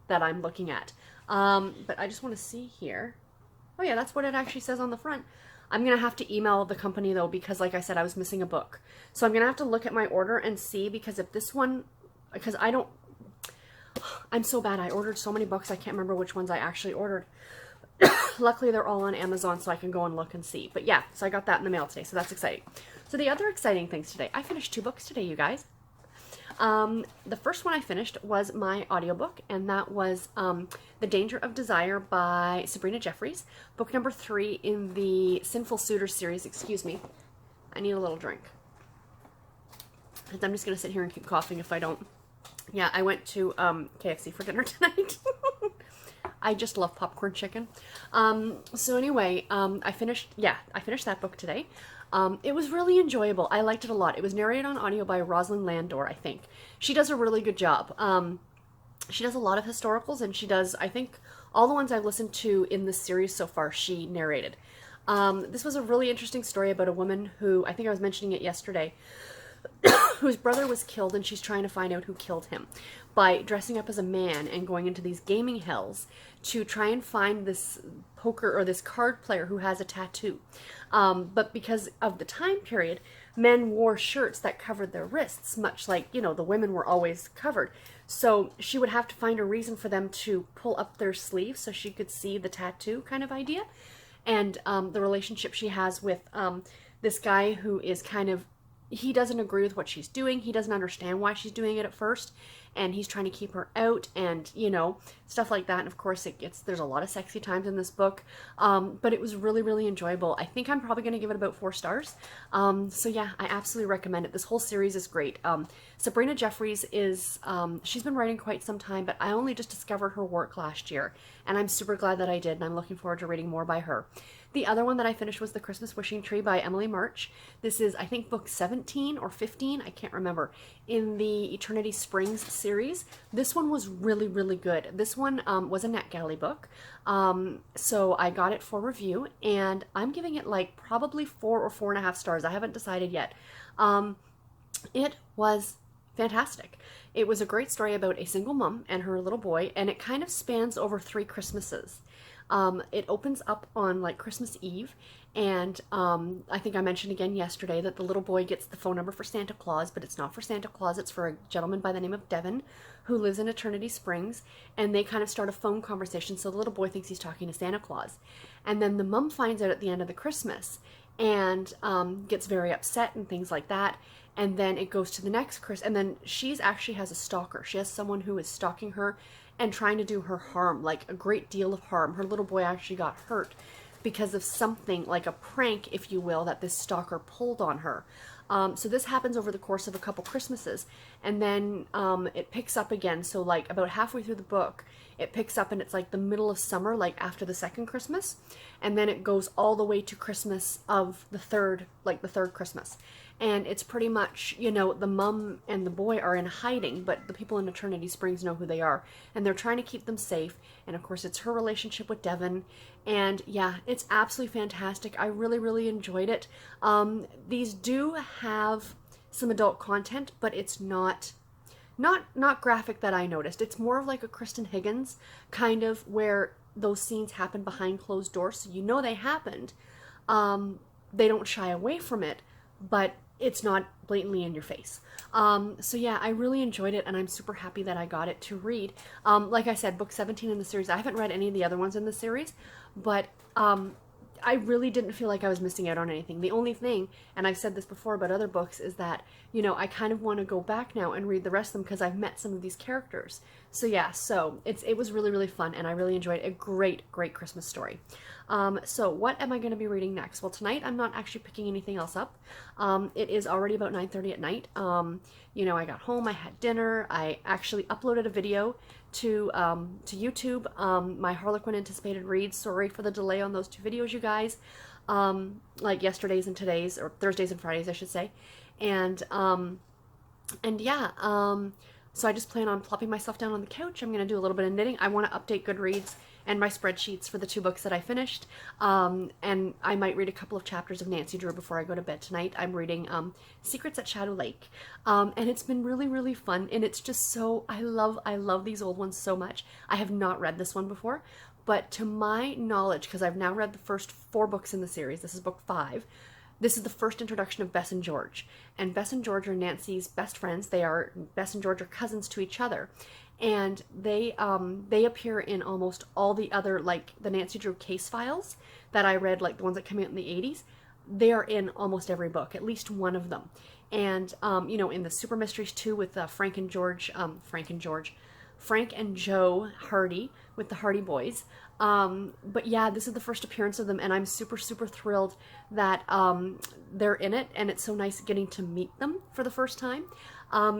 that I'm looking at. But I just want to see here. Oh yeah, that's what it actually says on the front. I'm going to have to email the company though, because like I said, I was missing a book. So I'm going to have to look at my order and see, because if this one, because I'm so bad. I ordered so many books. I can't remember which ones I actually ordered. Luckily, they're all on Amazon, so I can go and look and see. But yeah, so I got that in the mail today, so that's exciting. So the other exciting things today, I finished 2 books today, you guys. The first one I finished was my audiobook, and that was The Danger of Desire by Sabrina Jeffries, book number 3 in the Sinful Suitors series. Excuse me. I need a little drink. I'm just going to sit here and keep coughing if I don't. Yeah, I went to KFC for dinner tonight. I just love popcorn chicken. So anyway, I finished that book today. It was really enjoyable. I liked it a lot. It was narrated on audio by Rosalind Landor, I think. She does a really good job. She does a lot of historicals, and she does, I think, all the ones I've listened to in this series so far, she narrated. This was a really interesting story about a woman who, I think I was mentioning it yesterday, whose brother was killed, and she's trying to find out who killed him by dressing up as a man and going into these gaming hells to try and find this poker or this card player who has a tattoo. But because of the time period, men wore shirts that covered their wrists, much like, you know, the women were always covered. So she would have to find a reason for them to pull up their sleeves so she could see the tattoo kind of idea. And the relationship she has with this guy who is kind of, he doesn't agree with what she's doing. He doesn't understand why she's doing it at first, and he's trying to keep her out, and, you know, stuff like that. And of course there's a lot of sexy times in this book, but it was really, really enjoyable. I think I'm probably going to give it about 4 stars. So yeah, I absolutely recommend it. This whole series is great. Sabrina Jeffries is, she's been writing quite some time, but I only just discovered her work last year, and I'm super glad that I did, and I'm looking forward to reading more by her. The other one that I finished was The Christmas Wishing Tree by Emily March. This is, I think, book 17 or 15, I can't remember, in the Eternity Springs series. This one was really, really good. This one was a NetGalley book, so I got it for review, and I'm giving it like probably 4 or 4.5 stars. I haven't decided yet. It was fantastic. It was a great story about a single mom and her little boy, and it kind of spans over 3 Christmases. It opens up on like Christmas Eve, and I think I mentioned again yesterday that the little boy gets the phone number for Santa Claus, but it's not for Santa Claus, it's for a gentleman by the name of Devin who lives in Eternity Springs, and they kind of start a phone conversation, so the little boy thinks he's talking to Santa Claus. And then the mom finds out at the end of the Christmas and gets very upset and things like that. And then it goes to the next Christmas, and then she's actually has a stalker. She has someone who is stalking her and trying to do her harm, like a great deal of harm. Her little boy actually got hurt because of something like a prank, if you will, that this stalker pulled on her. So this happens over the course of a couple Christmases, and then it picks up again. So like about halfway through the book, it picks up and it's like the middle of summer, like after the second Christmas, and then it goes all the way to Christmas of the third Christmas. And it's pretty much, you know, the mom and the boy are in hiding, but the people in Eternity Springs know who they are, and they're trying to keep them safe. And of course, it's her relationship with Devin. And yeah, it's absolutely fantastic. I really, really enjoyed it. These do have some adult content, but it's not graphic that I noticed. It's more of like a Kristen Higgins kind of, where those scenes happen behind closed doors, so you know they happened. They don't shy away from it, but it's not blatantly in your face. So yeah, I really enjoyed it, and I'm super happy that I got it to read. Like I said, book 17 in the series, I haven't read any of the other ones in the series, but I really didn't feel like I was missing out on anything. The only thing, and I've said this before about other books, is that, you know, I kind of want to go back now and read the rest of them because I've met some of these characters. So yeah, so it was really, really fun, and I really enjoyed it. A great, great Christmas story. So what am I going to be reading next? Well, tonight I'm not actually picking anything else up. It is already about 9:30 at night. You know, I got home, I had dinner, I actually uploaded a video to YouTube, my Harlequin Anticipated Reads. Sorry for the delay on those two videos, you guys. Like yesterday's and today's, or Thursdays and Fridays, I should say. And yeah, so I just plan on plopping myself down on the couch. I'm going to do a little bit of knitting. I want to update Goodreads and my spreadsheets for the 2 books that I finished. And I might read a couple of chapters of Nancy Drew before I go to bed tonight. I'm reading Secrets at Shadow Lake. And it's been really, really fun. And it's just so, I love these old ones so much. I have not read this one before, but to my knowledge, because I've now read the first 4 books in the series, this is book 5, this is the first introduction of Bess and George. And Bess and George are Nancy's best friends. Bess and George are cousins to each other. And they appear in almost all the other, like the Nancy Drew case files that I read, like the ones that came out in the 80s. They are in almost every book, at least one of them. And, you know, in the Super Mysteries 2 with Frank and Joe Hardy with the Hardy Boys. But yeah, this is the first appearance of them, and I'm super, super thrilled that they're in it, and it's so nice getting to meet them for the first time.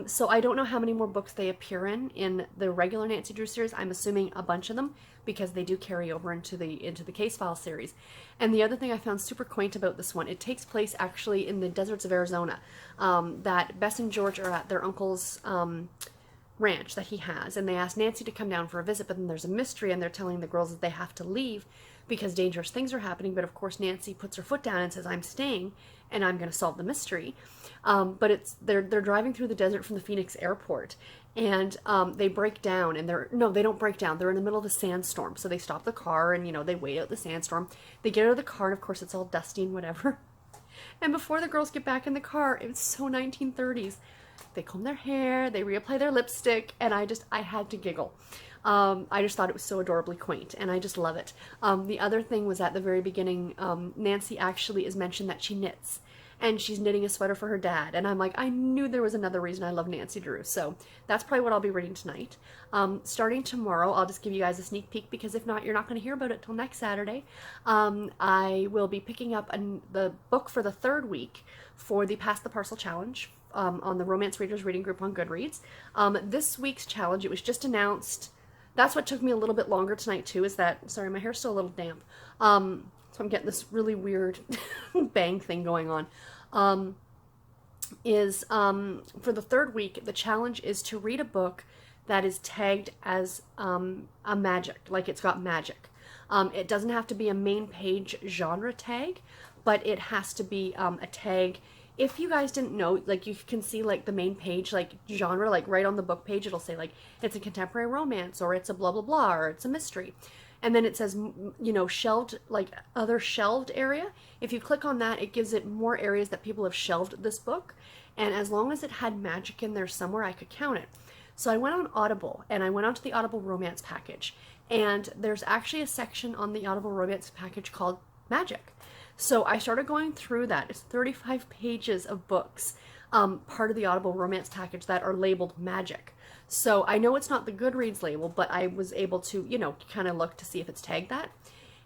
So I don't know how many more books they appear in the regular Nancy Drew series. I'm assuming a bunch of them, because they do carry over into the Case File series. And the other thing I found super quaint about this one, it takes place actually in the deserts of Arizona. That Bess and George are at their uncle's ranch that he has, and they ask Nancy to come down for a visit, but then there's a mystery, and they're telling the girls that they have to leave because dangerous things are happening. But of course Nancy puts her foot down and says, I'm staying and I'm going to solve the mystery. But they're driving through the desert from the Phoenix airport, and they break down, and they don't break down, they're in the middle of a sandstorm. So they stop the car, and you know, they wait out the sandstorm. They get out of the car, and of course it's all dusty and whatever. And before the girls get back in the car, it was so 1930s. They comb their hair, they reapply their lipstick, and I had to giggle. I just thought it was so adorably quaint, and I just love it. The other thing was at the very beginning, Nancy actually is mentioned that she knits, and she's knitting a sweater for her dad, and I'm like, I knew there was another reason I love Nancy Drew, so that's probably what I'll be reading tonight. Starting tomorrow, I'll just give you guys a sneak peek, because if not, you're not going to hear about it till next Saturday. I will be picking up the book for the 3rd week for the Pass the Parcel Challenge, on the Romance Readers Reading Group on Goodreads. This week's challenge, it was just announced. That's what took me a little bit longer tonight too, is that, sorry, my hair's still a little damp. So I'm getting this really weird bang thing going on. For the 3rd week, the challenge is to read a book that is tagged as a magic, like it's got magic. It doesn't have to be a main page genre tag, but it has to be a tag. If you guys didn't know, like, you can see like the main page, like genre, like right on the book page, it'll say like it's a contemporary romance, or it's a blah blah blah, or it's a mystery. and then it says, you know, shelved, like other shelved area. If you click on that, it gives it more areas that people have shelved this book. And as long as it had magic in there somewhere, I could count it. So I went on Audible, and I went onto the Audible romance package. And there's actually a section on the Audible romance package called Magic. So I started going through that. It's 35 pages of books, part of the Audible romance package, that are labeled Magic. So I know it's not the Goodreads label, but I was able to, you know, kind of look to see if it's tagged that.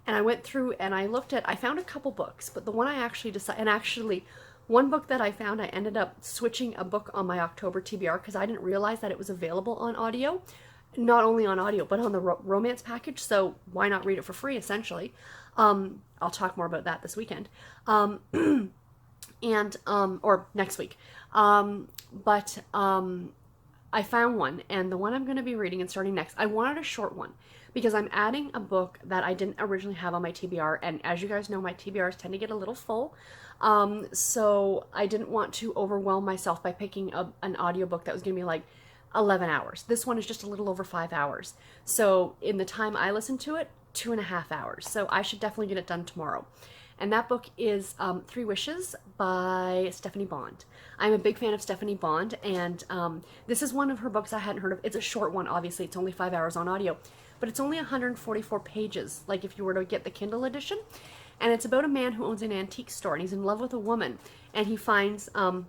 And I went through and I found a couple books, but the one I actually decided, and actually one book that I found, I ended up switching a book on my October TBR because I didn't realize that it was available on audio. Not only on audio, but on the romance package, so why not read it for free, essentially. I'll talk more about that this weekend. Or next week. I found one, and the one I'm going to be reading and starting next, I wanted a short one because I'm adding a book that I didn't originally have on my TBR, and as you guys know, my TBRs tend to get a little full, so I didn't want to overwhelm myself by picking an audiobook that was going to be like 11 hours. This one is just a little over 5 hours, so in the time I listened to it, 2.5 hours, so I should definitely get it done tomorrow. And that book is 3 Wishes by Stephanie Bond. I'm a big fan of Stephanie Bond, and this is one of her books I hadn't heard of. It's a short one, obviously. It's only 5 hours on audio, but it's only 144 pages, like if you were to get the Kindle edition. And it's about a man who owns an antique store, and he's in love with a woman, and he finds, not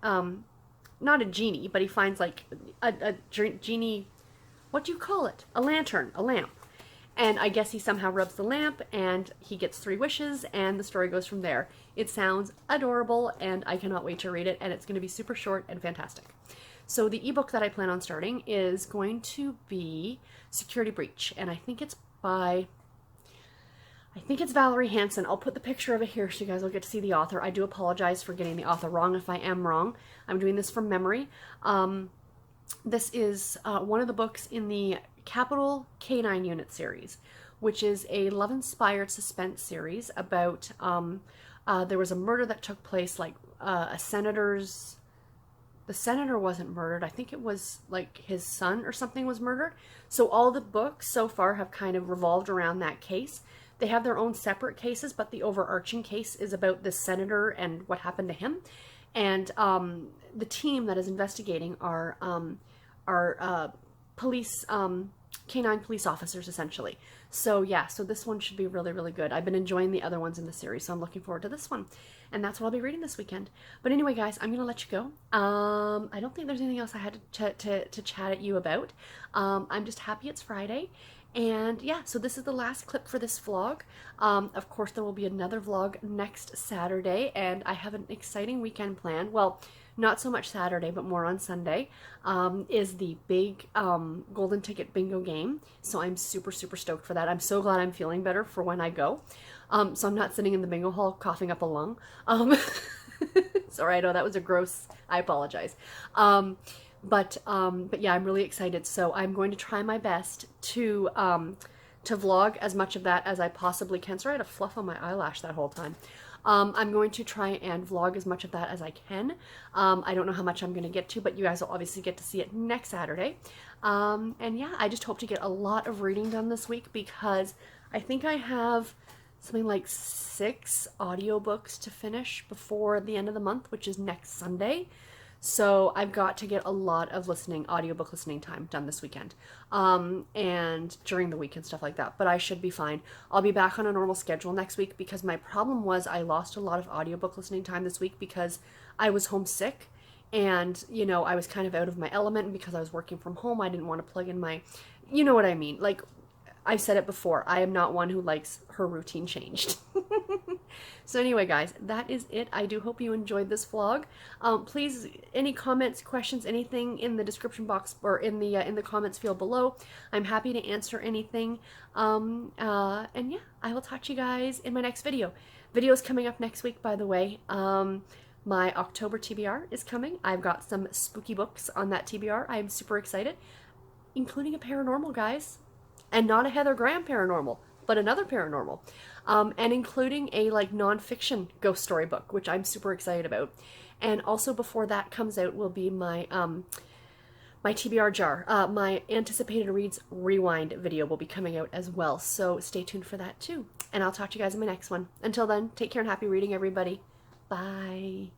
a genie, but he finds, like, a genie, what do you call it? A lantern, a lamp. And I guess he somehow rubs the lamp, and he gets 3 wishes, and the story goes from there. It sounds adorable, and I cannot wait to read it, and it's going to be super short and fantastic. So the ebook that I plan on starting is going to be Security Breach, and I think it's Valerie Hansen. I'll put the picture of it here so you guys will get to see the author. I do apologize for getting the author wrong if I am wrong. I'm doing this from memory. This is one of the books in the Capital K9 Unit series, which is a love-inspired suspense series about there was a murder that took place, like the senator wasn't murdered. I think it was like his son or something was murdered. So all the books so far have kind of revolved around that case. They have their own separate cases, but the overarching case is about this senator and what happened to him. And the team that is investigating are police, canine police officers, essentially. So yeah, so this one should be really, really good. I've been enjoying the other ones in the series, so I'm looking forward to this one. And that's what I'll be reading this weekend. But anyway, guys, I'm going to let you go. I don't think there's anything else I had to chat at you about. I'm just happy it's Friday. And yeah, so this is the last clip for this vlog. Of course, there will be another vlog next Saturday, and I have an exciting weekend planned. Well, not so much Saturday, but more on Sunday, is the big golden ticket bingo game. So I'm super, super stoked for that. I'm so glad I'm feeling better for when I go. So I'm not sitting in the bingo hall coughing up a lung. Sorry, I know that was a gross, I apologize. But yeah, I'm really excited. So I'm going to try my best to vlog as much of that as I possibly can. Sorry, I had a fluff on my eyelash that whole time. I'm going to try and vlog as much of that as I can. I don't know how much I'm going to get to, but you guys will obviously get to see it next Saturday. And yeah, I just hope to get a lot of reading done this week because I think I have something like 6 audiobooks to finish before the end of the month, which is next Sunday. So I've got to get a lot of audiobook listening time done this weekend, and during the week and stuff like that, but I should be fine. I'll be back on a normal schedule next week because my problem was I lost a lot of audiobook listening time this week because I was homesick and, you know, I was kind of out of my element, and because I was working from home, I didn't want to plug in my, you know what I mean, like, I've said it before, I am not one who likes her routine changed. So anyway, guys, that is it. I do hope you enjoyed this vlog. Please, any comments, questions, anything in the description box or in the comments field below. I'm happy to answer anything. And yeah, I will talk to you guys in my next video. Video's coming up next week, by the way. My October TBR is coming. I've got some spooky books on that TBR. I am super excited, including a paranormal, guys. And not a Heather Graham paranormal, but another paranormal. And including a like non-fiction ghost story book, which I'm super excited about. And also before that comes out will be my my TBR jar. My anticipated reads rewind video will be coming out as well, so stay tuned for that too. And I'll talk to you guys in my next one. Until then, take care and happy reading, everybody. Bye.